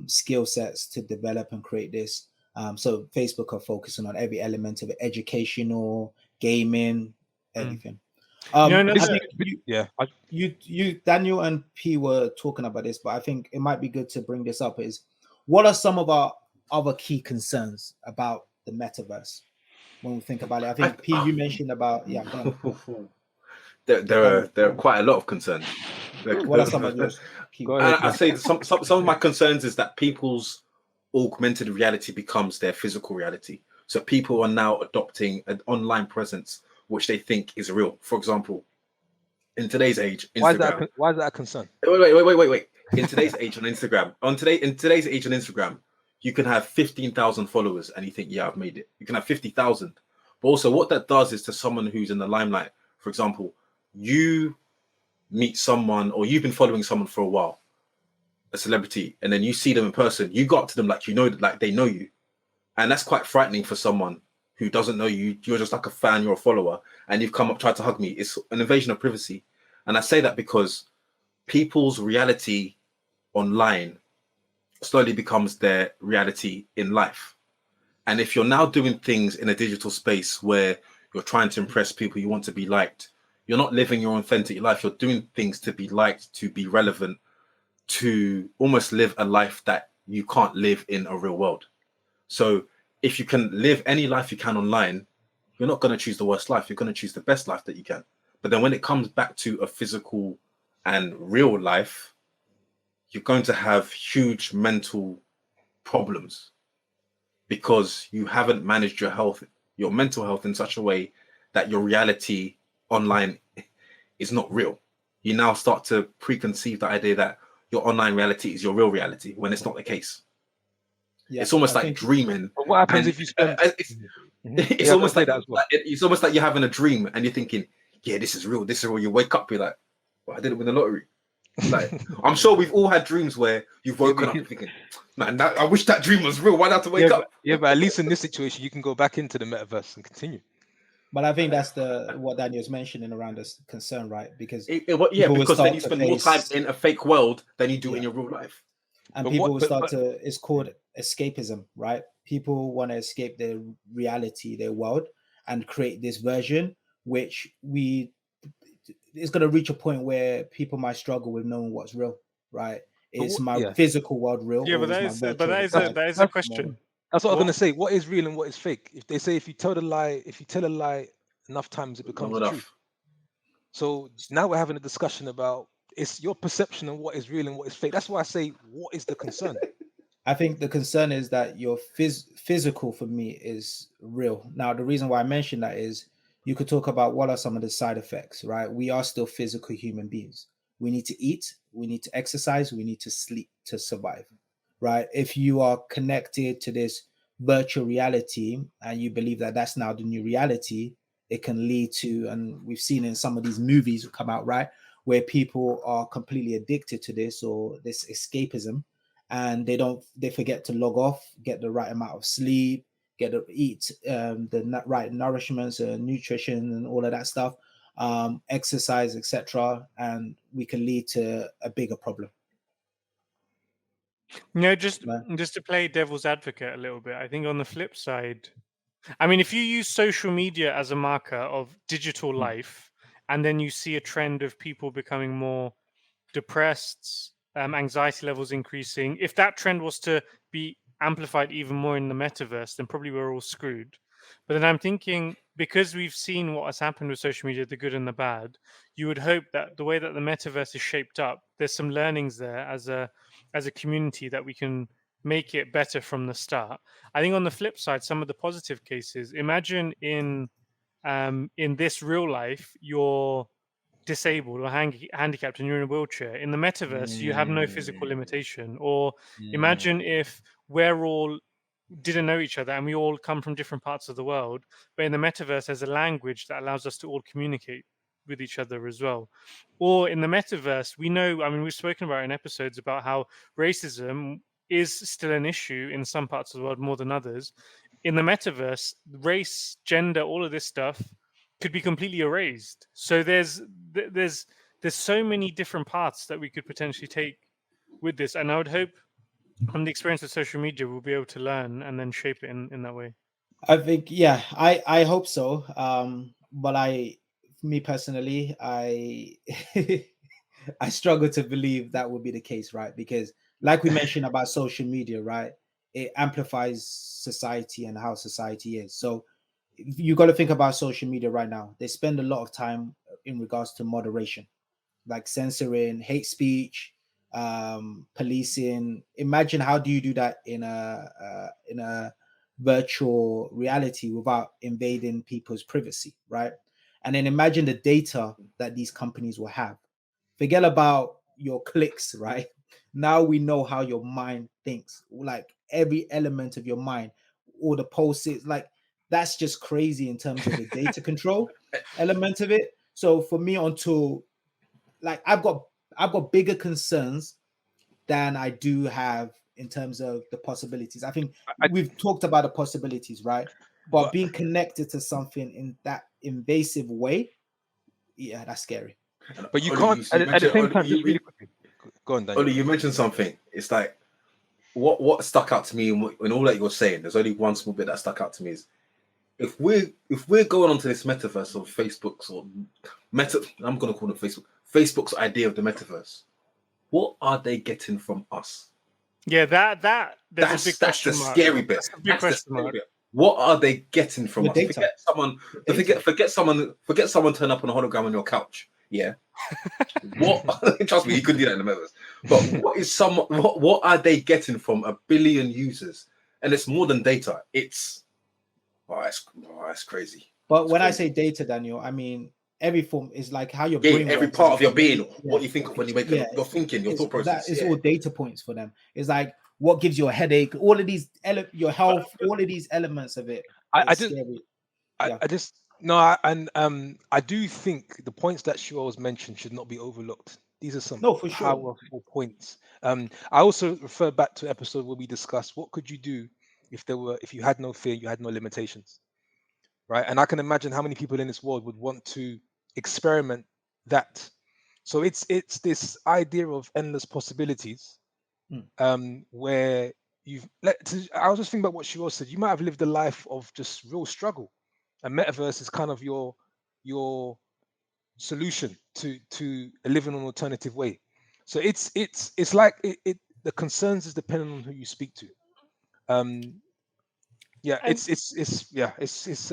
skill sets to develop and create this. So Facebook are focusing on every element of it, educational, gaming, everything. No, no, I think Yeah. Daniel and P were talking about this, but I think it might be good to bring this up. Is what are some of our other key concerns about the metaverse when we think about it? I think P, you mentioned about go on. There are quite a lot of concerns. What are some of yours? Go ahead. I say some of my concerns is that people's augmented reality becomes their physical reality. So people are now adopting an online presence which they think is real. For example, in today's age, Instagram. Why is that a concern? Wait. In today's age on Instagram, you can have 15,000 followers and you think, yeah, I've made it. You can have 50,000. But also what that does is to someone who's in the limelight, for example, you meet someone or you've been following someone for a while, a celebrity, and then you see them in person, you go up to them like like they know you. And that's quite frightening for someone who doesn't know you. You're just like a fan, you're a follower, and you've come up, tried to hug me. It's an invasion of privacy. And I say that because people's reality online slowly becomes their reality in life. And if you're now doing things in a digital space where you're trying to impress people, you want to be liked, you're not living your authentic life. You're doing things to be liked, to be relevant, to almost live a life that you can't live in a real world. So if you can live any life you can online, you're not going to choose the worst life. You're going to choose the best life that you can. But then when it comes back to a physical and real life, you're going to have huge mental problems because you haven't managed your mental health in such a way that your reality online is not real. You now start to preconceive the idea that your online reality is your real reality when it's not the case. Yeah, it's almost like dreaming. But what happens if you spend? It's almost like it's almost like you're having a dream and you're thinking, yeah, this is real. This is real. You wake up, you're like, well, I didn't win the lottery. Like, I'm sure we've all had dreams where you've woken up thinking, man, I wish that dream was real. Why not have to wake up? But at least in this situation, you can go back into the metaverse and continue. But I think that's what Daniel's mentioning around this concern, right? Because because then you spend more time in a fake world than you do in your real life. And people will start to, it's called escapism, right? People want to escape their reality, their world, and create this version, which it's going to reach a point where people might struggle with knowing what's real, right? Is my physical world real? Yeah, but that is a question. That's what I was going to say. What is real and what is fake? If they say if you tell a lie enough times, it becomes the truth. So now we're having a discussion about it's your perception of what is real and what is fake. That's why I say, what is the concern? I think the concern is that your physical for me is real. Now, the reason why I mentioned that is you could talk about what are some of the side effects, right? We are still physical human beings. We need to eat, we need to exercise, we need to sleep to survive, right? If you are connected to this virtual reality and you believe that that's now the new reality, it can lead to, and we've seen in some of these movies come out, right, where people are completely addicted to this or this escapism, and they forget to log off, get the right amount of sleep, get to eat the right nourishments and nutrition and all of that stuff, exercise, etc., and we can lead to a bigger problem. No, just to play devil's advocate a little bit, I think on the flip side, I mean, if you use social media as a marker of digital life, and then you see a trend of people becoming more depressed, anxiety levels increasing, if that trend was to be amplified even more in the metaverse, then probably we're all screwed. But then I'm thinking, because we've seen what has happened with social media, the good and the bad, you would hope that the way that the metaverse is shaped up, there's some learnings there as a community that we can make it better from the start. I think on the flip side, some of the positive cases, imagine in this real life, you're disabled or handicapped and you're in a wheelchair. In the metaverse, you have no physical limitation. Or imagine if we're all didn't know each other and we all come from different parts of the world, but in the metaverse there's a language that allows us to all communicate with each other as well. Or in the metaverse, we know, I mean, we've spoken about in episodes about how racism is still an issue in some parts of the world more than others. In the metaverse, race, gender, all of this stuff could be completely erased. So there's so many different paths that we could potentially take with this, and I would hope From the experience of social media, we'll be able to learn and then shape it in that way. I think, yeah, I hope so. But me personally, I I struggle to believe that would be the case, right? Because like we mentioned about social media, right? It amplifies society and how society is. So you got to think about social media right now. They spend a lot of time in regards to moderation, like censoring hate speech, policing. Imagine how do you do that in a virtual reality without invading people's privacy, right? And then imagine the data that these companies will have. Forget about your clicks, right? Now we know how your mind thinks, like every element of your mind, all the posts, like that's just crazy in terms of the data control element of it. So for me, until like I've got bigger concerns than I do have in terms of the possibilities. I think we've talked about the possibilities, right? But being connected to something in that invasive way, yeah, that's scary. But you Oli, can't you at the mentioned same Oli, time. Just really quickly, go on, Daniel. Oli, you mentioned something. It's like what stuck out to me in all that you're saying. There's only one small bit that stuck out to me is if we're going onto this metaverse of Facebook's or I'm gonna call it Facebook's idea of the metaverse. What are they getting from us? Yeah, that's a big That's the question mark. scary bit. That's a big question mark. What are they getting from Your us? data. Forget someone turn up on a hologram on your couch. Yeah. What? Trust me, you could do that in the metaverse. But what are they getting from a billion users? And it's more than data. It's crazy. But It's when I crazy. say data, Daniel, I mean every form is like how your Yeah, brain every works part is of your being, yeah. what you think of when you wake up, your thinking, your thought process. That is all data points for them. It's like what gives you a headache, all of these your health, all of these elements of it. I It's just scary. I just no, I do think the points that Shua's mentioned should not be overlooked. These are some No, for sure. powerful points. I also refer back to episode where we discussed what could you do if you had no fear, you had no limitations, right? And I can imagine how many people in this world would want to experiment that. So it's this idea of endless possibilities, where I was just thinking about what Shua said. You might have lived a life of just real struggle, and metaverse is kind of your solution to living an alternative way. So it's like the concerns is dependent on who you speak to. Yeah, And- it's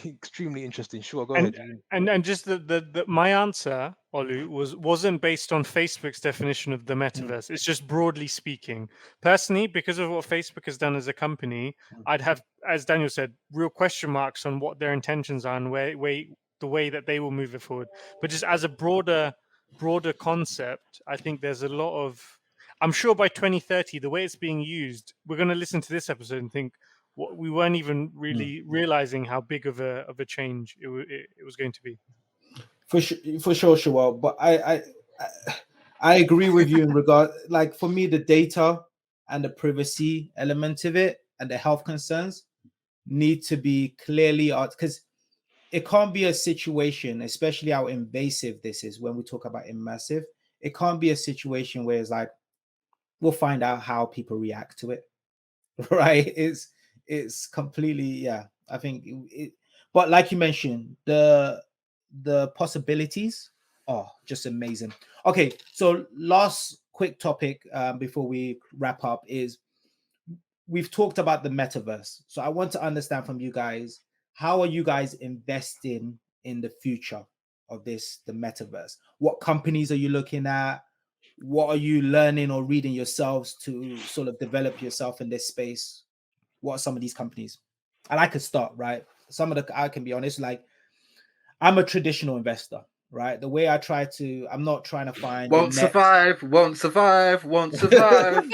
extremely interesting. Sure, go and ahead. and just the my answer, Olu, wasn't based on Facebook's definition of the metaverse. It's just broadly speaking. Personally, because of what Facebook has done as a company, I'd have, as Daniel said, real question marks on what their intentions are and the way that they will move it forward. But just as a broader concept, I think there's a lot of. I'm sure by 2030, the way it's being used, we're going to listen to this episode and think, we weren't even really realizing how big of a change it was going to be. For sure, Shua. But I agree with you in regard. Like for me, the data and the privacy element of it and the health concerns need to be clearly out, because it can't be a situation, especially how invasive this is when we talk about immersive. It can't be a situation where it's like we'll find out how people react to it, right? It's completely I think but like you mentioned, the possibilities are just amazing. Okay, so last quick topic before we wrap up is we've talked about the metaverse. So I want to understand from you guys, how are you guys investing in the future of the metaverse? What companies are you looking at? What are you learning or reading yourselves to sort of develop yourself in this space? What are some of these companies? And I could start, right? I can be honest, like I'm a traditional investor, right? The way I'm not trying to find won't survive. Won't survive. Won't survive.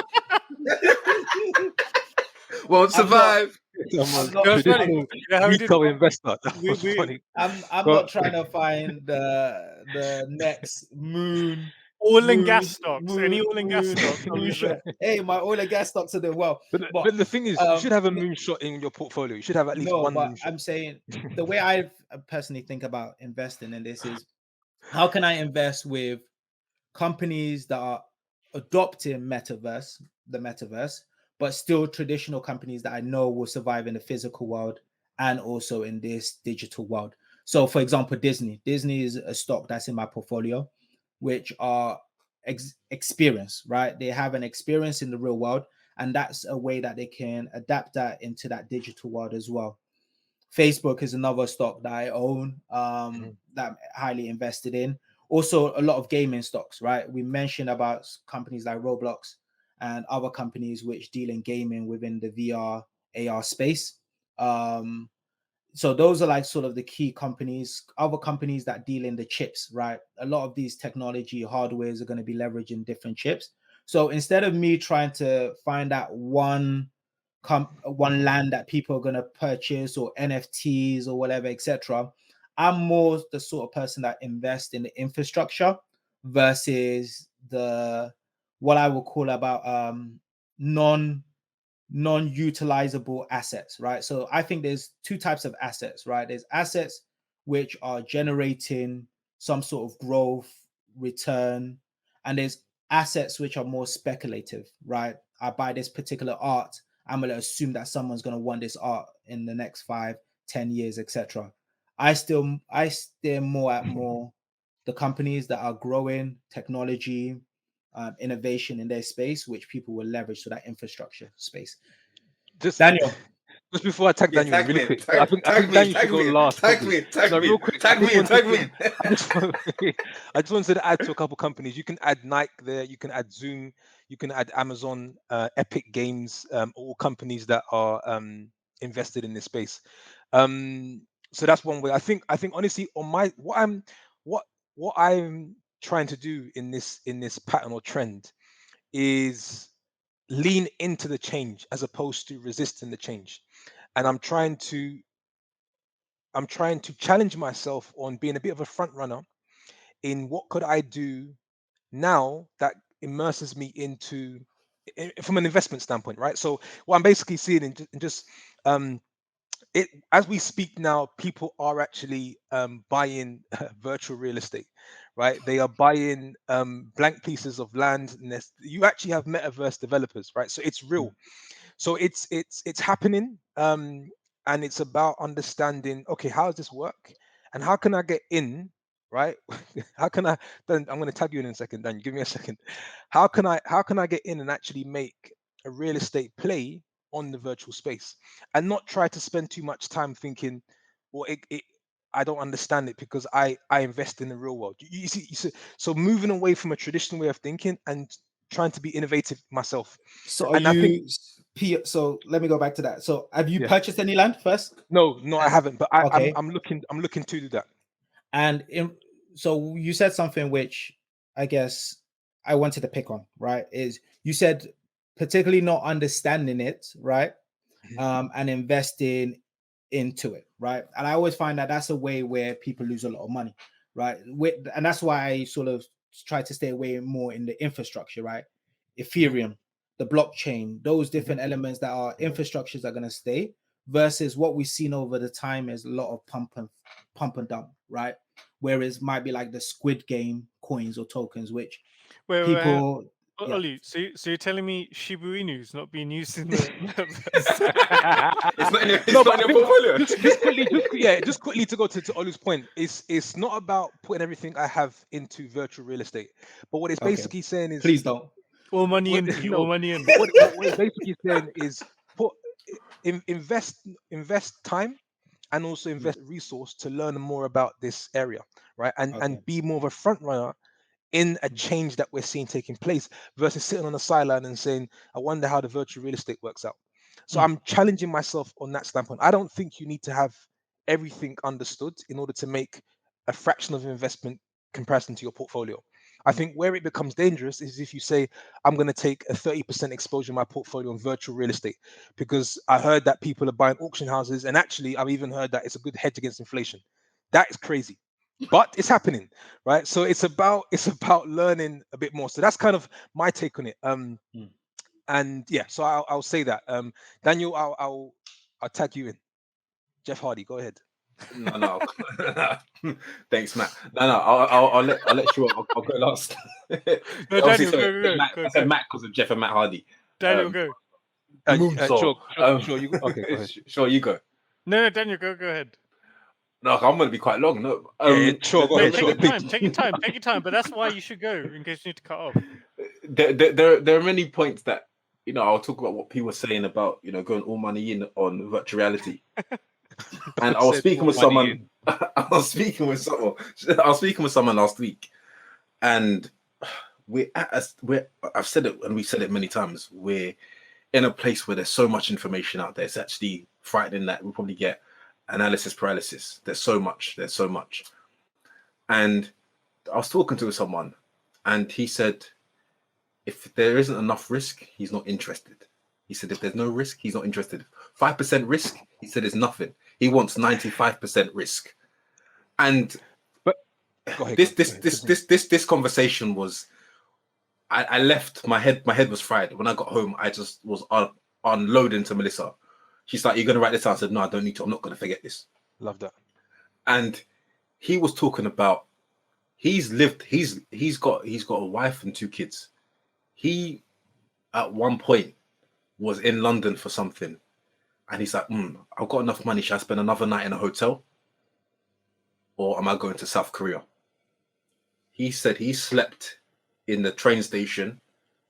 Traditional retail investor. That was funny. I'm not trying to find the next moon. Oil and gas stocks. Any oil and gas stocks? Hey, my oil and gas stocks are doing well. But the thing is, you should have a moonshot in your portfolio. You should have at least one moonshot. I'm saying the way I personally think about investing in this is, how can I invest with companies that are adopting the metaverse, but still traditional companies that I know will survive in the physical world and also in this digital world. So, for example, Disney is a stock that's in my portfolio, which are experience, right? They have an experience in the real world, and that's a way that they can adapt that into that digital world as well. Facebook is another stock that I own, that I'm highly invested in. Also, a lot of gaming stocks, right? We mentioned about companies like Roblox and other companies which deal in gaming within the VR, AR space. So those are like sort of the key companies. Other companies that deal in the chips, right? A lot of these technology hardwares are going to be leveraging different chips. So instead of me trying to find out one land that people are going to purchase or NFTs or whatever, etc., I'm more the sort of person that invests in the infrastructure versus the what I would call about non-utilizable assets, right? So I think there's two types of assets, right? There's assets which are generating some sort of growth, return, and there's assets which are more speculative, right? I buy this particular art, I'm going to assume that someone's going to want this art in the next 5-10 years, etc. I steer more at the companies that are growing technology, innovation in their space, which people will leverage to that infrastructure space. Just Daniel, just before I tag Yeah, Daniel in tag really me, quick, tag, I think tag me, Daniel should tag go me, last. tag Probably. me, tag No, me, real quick. tag me, tag me. I just wanted to add to a couple companies. You can add Nike there. You can add Zoom. You can add Amazon, Epic Games, all companies that are invested in this space. So that's one way. I think honestly, on my what I'm trying to do in this pattern or trend is lean into the change as opposed to resisting the change, and I'm trying to challenge myself on being a bit of a front runner in what could I do now that immerses me into from an investment standpoint, right? So what I'm basically seeing in just it as we speak now, people are actually buying virtual real estate, right? They are buying blank pieces of land. And you actually have metaverse developers, right? So it's real. So it's happening, and it's about understanding. Okay, how does this work, and how can I get in, right? How can I? Then I'm going to tag you in a second. Dan, give me a second. How can I get in and actually make a real estate play on the virtual space, and not try to spend too much time thinking, well, I don't understand it because I invest in the real world. You see, so moving away from a traditional way of thinking and trying to be innovative myself. so are And I think you? So let me go back to that. So have you yeah. purchased any land first? No, I haven't, but Okay, I'm looking to do that. and so you said something which I guess I wanted to pick on, right? Is you said particularly not understanding it, right? And investing into it, right? And I always find that that's a way where people lose a lot of money, right? And that's why I sort of try to stay away more in the infrastructure, right? Ethereum, the blockchain, those different elements that are infrastructures are going to stay versus what we've seen over the time is a lot of pump and dump, right? Whereas might be like the Squid Game coins or tokens, which Wait, people, yeah. Oli, so you're telling me Shiba Inu's not being used in the metaverse? It's not in your, No, it's but not I in your think portfolio. just quickly to go to Olu's point, it's not about putting everything I have into virtual real estate, but what it's Okay, basically saying is please don't. All money what in, P, all no, money in. but what it's basically saying is put invest time and also invest resource to learn more about this area, right? And Okay. be more of a front runner in a change that we're seeing taking place versus sitting on the sideline and saying, I wonder how the virtual real estate works out. So I'm challenging myself on that standpoint. I don't think you need to have everything understood in order to make a fraction of investment comparison to your portfolio. I think where it becomes dangerous is if you say, I'm going to take a 30% exposure in my portfolio on virtual real estate because I heard that people are buying auction houses. And actually, I've even heard that it's a good hedge against inflation. That is crazy. But it's happening, right? So it's about learning a bit more. So that's kind of my take on it. And yeah, so I'll say that. Daniel, I'll tag you in. Jeff Hardy, go ahead. No. Thanks, Matt. No. I'll let you. I'll go last. No, Obviously, Daniel, sorry, go. I said Matt because of Jeff and Matt Hardy. Daniel, go. Moonsault. Sure, you go. Okay, go ahead. Sure, you go. No, Daniel, go ahead. No, I'm going to be quite long. No, sure, go No, ahead. take Sure. your time. Take your time. But that's why you should go in case you need to cut off. There are many points that I'll talk about what people are saying about going all money in on virtual reality. And I was speaking with someone. I was speaking with someone last week, and I've said it, and we've said it many times. We're in a place where there's so much information out there. It's actually frightening that we'll probably get analysis paralysis. There's so much. And I was talking to someone, and he said, if there isn't enough risk, he's not interested. He said, if there's no risk, he's not interested. 5% risk, he said, is nothing. He wants 95% risk. And But go ahead, this conversation was, I left, my head was fried. When I got home, I just was unloading to Melissa. She's like, you're going to write this down? I said, no, I don't need to. I'm not going to forget this. Love that. And he was talking about, he's got a wife and 2 kids. He, at one point, was in London for something. And he's like, I've got enough money. Should I spend another night in a hotel? Or am I going to South Korea? He said he slept in the train station,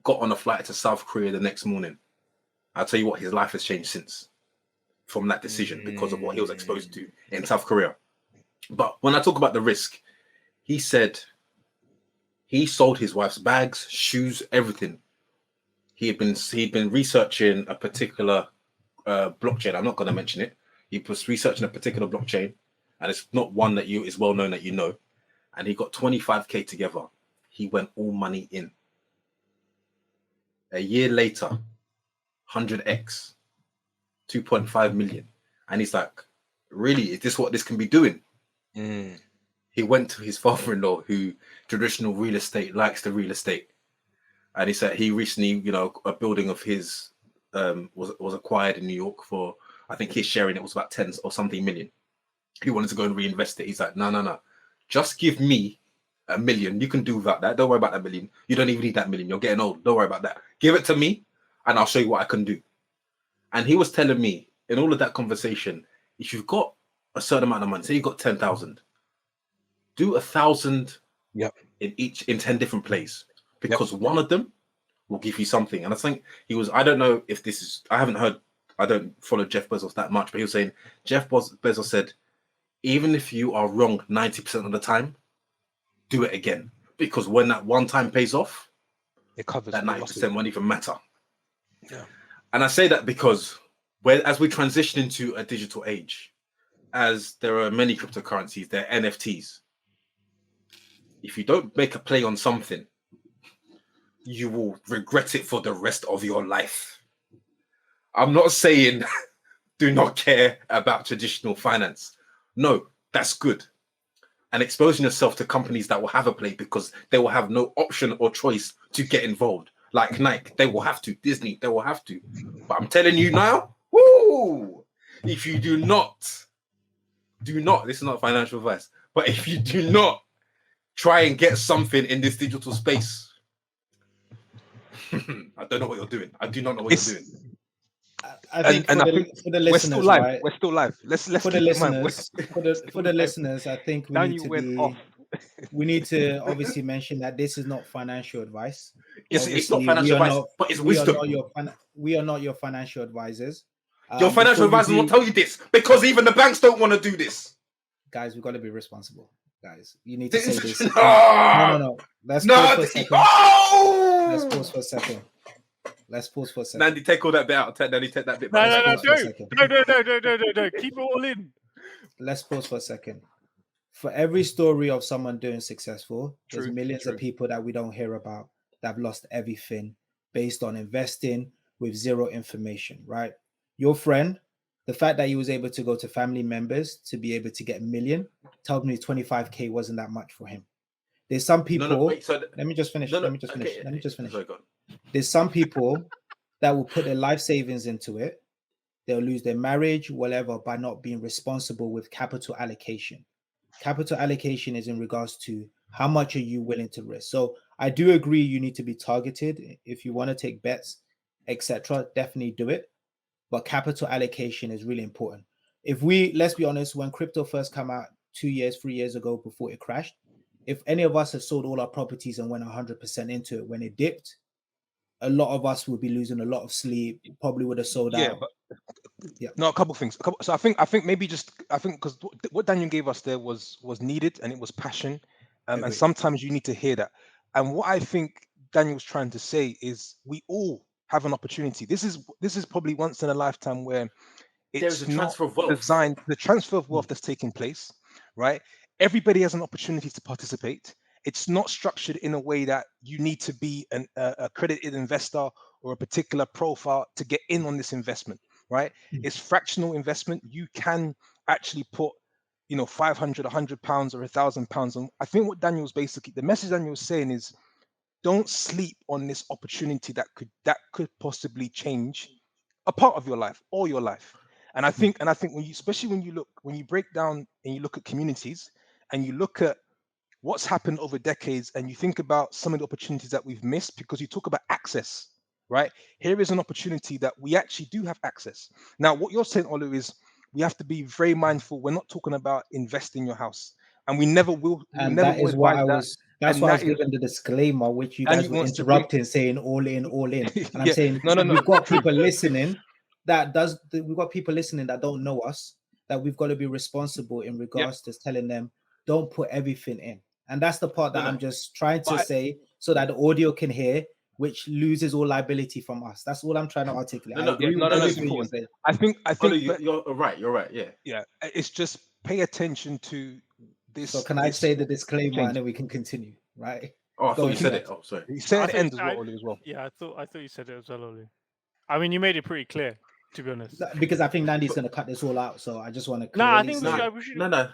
got on a flight to South Korea the next morning. I'll tell you what, his life has changed since from that decision because of what he was exposed to in South Korea. But when I talk about the risk, he said he sold his wife's bags, shoes, everything. He'd been researching a particular blockchain. I'm not going to mention it. He was researching a particular blockchain, and it's not one that is well known that you know. And he got 25k together. He went all money in. A year later, 100x, 2.5 million. And he's like, really, is this what this can be doing? He went to his father-in-law, who traditional real estate, likes the real estate. And he said he recently, a building of his was acquired in New York for, I think his share in it was about 10 or something million. He wanted to go and reinvest it. He's like, no. Just give me $1 million. You can do without that. Don't worry about that million. You don't even need that million. You're getting old. Don't worry about that. Give it to me and I'll show you what I can do. And he was telling me in all of that conversation, if you've got a certain amount of money, say you've got 10,000, do 1,000 in 10 different places, because one of them will give you something. And I think I don't know if this is, I don't follow Jeff Bezos that much, but he was saying, Jeff Bezos said, even if you are wrong 90% of the time, do it again. Because when that one time pays off, it covers that 90% won't even matter. Yeah. And I say that because as we transition into a digital age, as there are many cryptocurrencies, there are NFTs. If you don't make a play on something, you will regret it for the rest of your life. I'm not saying do not care about traditional finance. No, that's good. And exposing yourself to companies that will have a play because they will have no option or choice to get involved. Like Nike, they will have to. Disney, they will have to. But I'm telling you now, if you do not, this is not financial advice, but if you do not try and get something in this digital space, I don't know what you're doing. I do not know what you're doing. I think for the listeners, right? We're still live. Let's for the listeners, for the listeners, I think we need to obviously mention that this is not financial advice. Yes, it's not financial advice, but it's wisdom. We are not your financial advisors. Your financial advisor will tell you this because even the banks don't want to do this. Guys, we've got to be responsible. Guys, you need to say this. No. Let's pause for a second. Let's pause for a second. Nandy, take all that bit out. Nandy, take that bit back. No. Keep it all in. Let's pause for a second. For every story of someone doing successful, there's millions of people that we don't hear about that have lost everything based on investing with zero information, right? Your friend, the fact that he was able to go to family members to be able to get $1 million told me 25k wasn't that much for him. There's some people. Let me just finish. Let me just finish. There's some people that will put their life savings into it, they'll lose their marriage, whatever, by not being responsible with capital allocation. Capital allocation is in regards to how much are you willing to risk. So I do agree you need to be targeted. If you want to take bets, etc., definitely do it. But capital allocation is really important. Let's be honest, when crypto first came out 2 years, 3 years ago before it crashed, if any of us had sold all our properties and went 100% into it when it dipped, a lot of us would be losing a lot of sleep, probably would have sold out. But Yeah. No, a couple things. So I think maybe just because what Daniel gave us there was needed, and it was passion, and Agree. sometimes you need to hear that. And what I think Daniel's trying to say is we all have an opportunity. This is probably once in a lifetime where There's it's a not transfer of wealth. designed, the transfer of wealth that's taking place, right? Everybody has an opportunity to participate. It's not structured in a way that you need to be an accredited investor or a particular profile to get in on this investment, right? It's fractional investment. You can actually put, 500, £100 or £1,000. And I think what Daniel's basically, the message Daniel's saying is, don't sleep on this opportunity that could possibly change a part of your life or your life. And I think when you, especially when you break down and you look at communities and you look at what's happened over decades and you think about some of the opportunities that we've missed, because you talk about access, right? Here is an opportunity that we actually do have access. Now, what you're saying, Olu, is we have to be very mindful. We're not talking about invest in your house, and we never will. And never that will is what advise I that. was. That's And why I that was is, giving the disclaimer, which you Daniel guys were wants to bring. interrupting, saying all in, all in. And I'm Yeah, saying no. we've got people listening we've got people listening that don't know us, that we've got to be responsible in regards to telling them don't put everything in. And that's the part that I'm just trying to say so that the audio can hear, which loses all liability from us. That's all I'm trying to articulate. I agree with everything you're saying. I think. You're right. You're right. Yeah. Yeah, it's just pay attention to this. So can I say the disclaimer change. and then we can continue, right? Oh, I Go thought you on, said Keith. it. Oh, sorry. You say I at the thought- end as I- well, Olu, as well. Yeah, I thought you said it as well, Oli. I mean, you made it pretty clear, to be honest. Because I think Nandy's going to cut this all out, so I just want to. No, I think we No, should. no.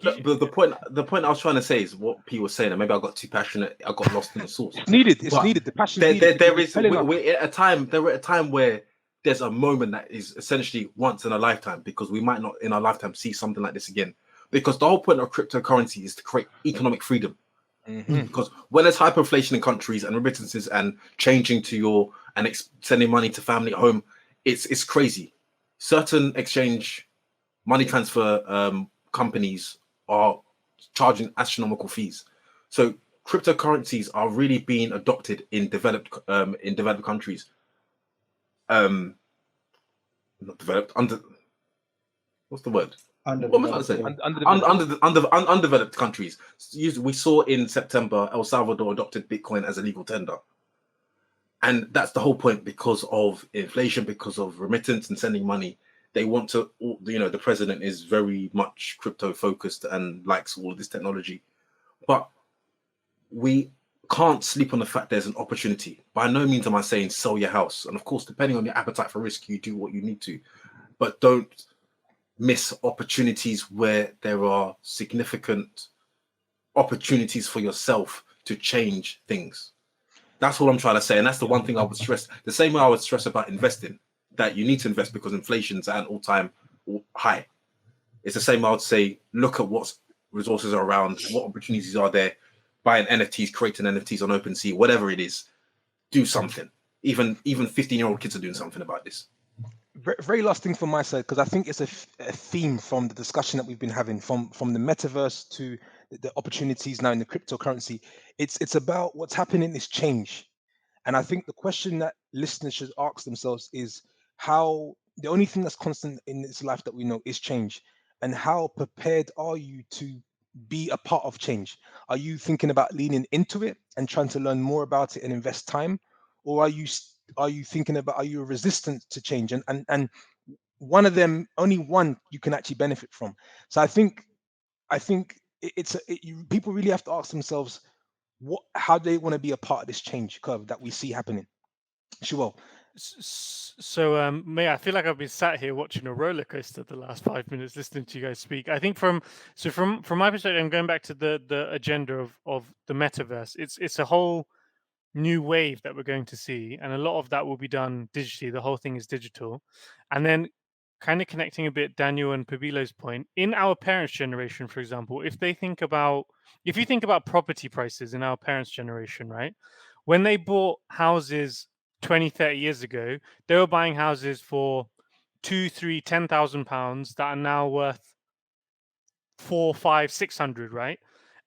Look, the point I was trying to say is what P was saying, and maybe I got too passionate. I got lost in the source. It's needed. It's But needed. The passion. We're at a time where there's a moment that is essentially once in a lifetime, because we might not in our lifetime see something like this again. Because the whole point of cryptocurrency is to create economic freedom. Mm-hmm. Because when there's hyperinflation in countries and remittances and changing to sending money to family at home, it's crazy. Certain exchange money transfer companies are charging astronomical fees. So cryptocurrencies are really being adopted in developed countries. Not developed, what's the word? What was I saying? Undeveloped countries. We saw in September El Salvador adopted Bitcoin as a legal tender. And that's the whole point, because of inflation, because of remittance and sending money. They want to, the president is very much crypto focused and likes all of this technology. But we can't sleep on the fact there's an opportunity. By no means am I saying sell your house. And of course, depending on your appetite for risk, you do what you need to. But don't miss opportunities where there are significant opportunities for yourself to change things. That's what I'm trying to say. And that's the one thing I would stress. The same way I would stress about investing, that you need to invest because inflation's at an all-time high. It's the same I would say, look at what resources are around, what opportunities are there, buying NFTs, creating NFTs on OpenSea, whatever it is, do something. Even 15-year-old kids are doing something about this. Very, very last thing from my side, because I think it's a theme from the discussion that we've been having, from the metaverse to the opportunities now in the cryptocurrency. It's about what's happening is change. And I think the question that listeners should ask themselves is how the only thing that's constant in this life that we know is change. And how prepared are you to be a part of change? Are you thinking about leaning into it and trying to learn more about it and invest time? Or are you thinking about, are you resistant to change? And one of them, only one you can actually benefit from. So I think people really have to ask themselves how they want to be a part of this change curve that we see happening. Sure. So, May, I feel like I've been sat here watching a roller coaster the last 5 minutes, listening to you guys speak. I think from my perspective, I'm going back to the agenda of the metaverse. It's a whole new wave that we're going to see, and a lot of that will be done digitally. The whole thing is digital, and then kind of connecting a bit Daniel and Pabilo's point, in our parents' generation, for example, if you think about property prices in our parents' generation, right? When they bought houses 20, 30 years ago, they were buying houses for 2, 3, 10,000 pounds that are now worth 4, 5, 600, right?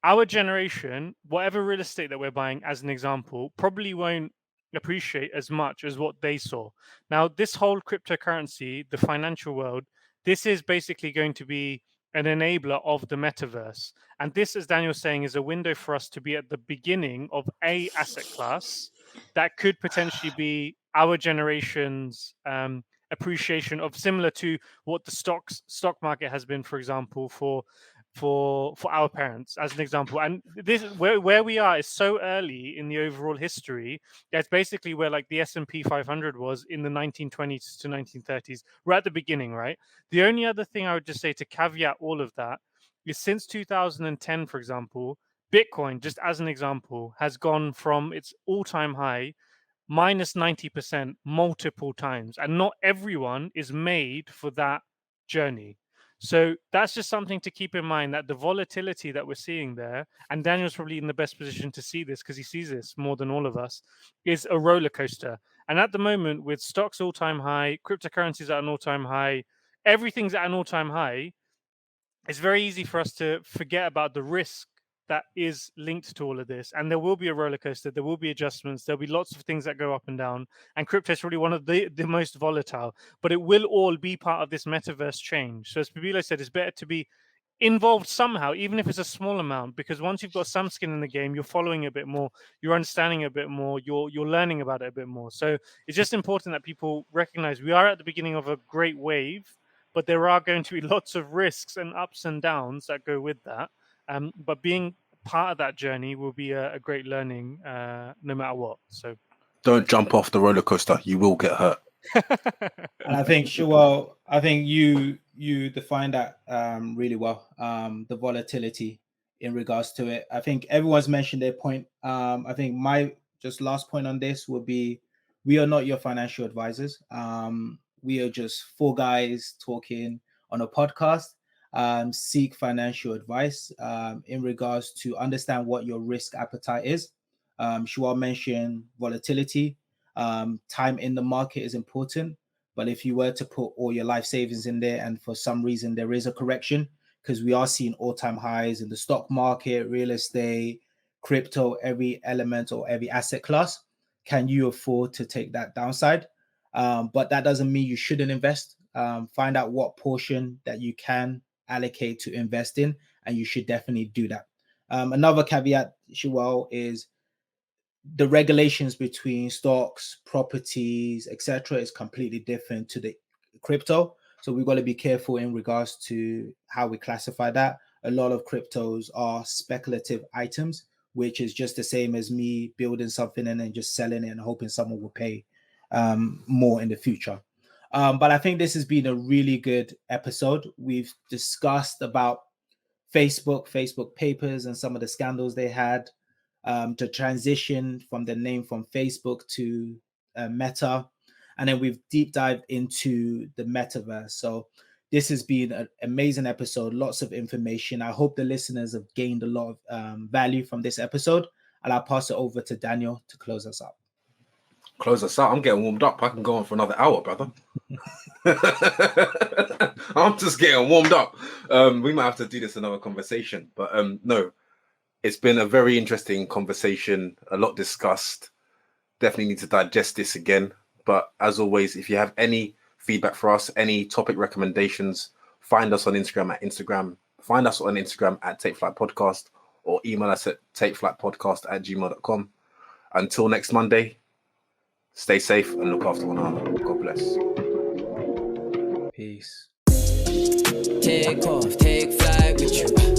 Our generation, whatever real estate that we're buying, as an example, probably won't appreciate as much as what they saw. Now, this whole cryptocurrency, the financial world, this is basically going to be an enabler of the metaverse. And this, as Daniel's saying, is a window for us to be at the beginning of a asset class that could potentially be our generation's appreciation of, similar to what the stock market has been, for example, for our parents, as an example. And this, where we are, is so early in the overall history. That's basically where like the S&P 500 was in the 1920s to 1930s. We're at the beginning, right? The only other thing I would just say to caveat all of that is, since 2010, for example, Bitcoin, just as an example, has gone from its all-time high minus 90% multiple times, and not everyone is made for that journey. So that's just something to keep in mind, that the volatility that we're seeing there, and Daniel's probably in the best position to see this because he sees this more than all of us, is a roller coaster. And at the moment, with stocks all-time high, cryptocurrencies at an all-time high, everything's at an all-time high, it's very easy for us to forget about the risk that is linked to all of this. And there will be a roller coaster, there will be adjustments, there'll be lots of things that go up and down. And crypto is really one of the most volatile, but it will all be part of this metaverse change. So as Pabilo said, it's better to be involved somehow, even if it's a small amount, because once you've got some skin in the game, you're following a bit more, you're understanding a bit more, you're learning about it a bit more. So it's just important that people recognize we are at the beginning of a great wave, but there are going to be lots of risks and ups and downs that go with that. But being part of that journey will be a great learning, no matter what. So Don't jump off the roller coaster; you will get hurt. And I think, Shual, I think you defined that really well. The volatility in regards to it. I think everyone's mentioned their point. I think my just last point on this will be: we are not your financial advisors. We are just four guys talking on a podcast. Seek financial advice in regards to understand what your risk appetite is. Shual mentioned volatility. Time in the market is important, but if you were to put all your life savings in there and for some reason there is a correction, because we are seeing all-time highs in the stock market, real estate, crypto, every element or every asset class, can you afford to take that downside? But that doesn't mean you shouldn't invest. Find out what portion that you can allocate to invest in, and you should definitely do that. Another caveat, Shual, is the regulations between stocks, properties, etc. is completely different to the crypto. So we've got to be careful in regards to how we classify that. A lot of cryptos are speculative items, which is just the same as me building something and then just selling it and hoping someone will pay more in the future. But I think this has been a really good episode. We've discussed about Facebook papers and some of the scandals they had, to transition from the name from Facebook to Meta. And then we've deep dived into the metaverse. So this has been an amazing episode, lots of information. I hope the listeners have gained a lot of value from this episode. And I'll pass it over to Daniel to close us up. Close us out. I'm getting warmed up. I can go on for another hour, brother. I'm just getting warmed up. We might have to do this another conversation, but no, it's been a very interesting conversation, a lot discussed. Definitely need to digest this again. But as always, if you have any feedback for us, any topic recommendations, find us on Instagram Find us on Instagram at Takeflight Podcast, or email us at takeflightpodcast@gmail.com. Until next Monday, stay safe and look after one another. God bless. Peace. Take off, take flight with you.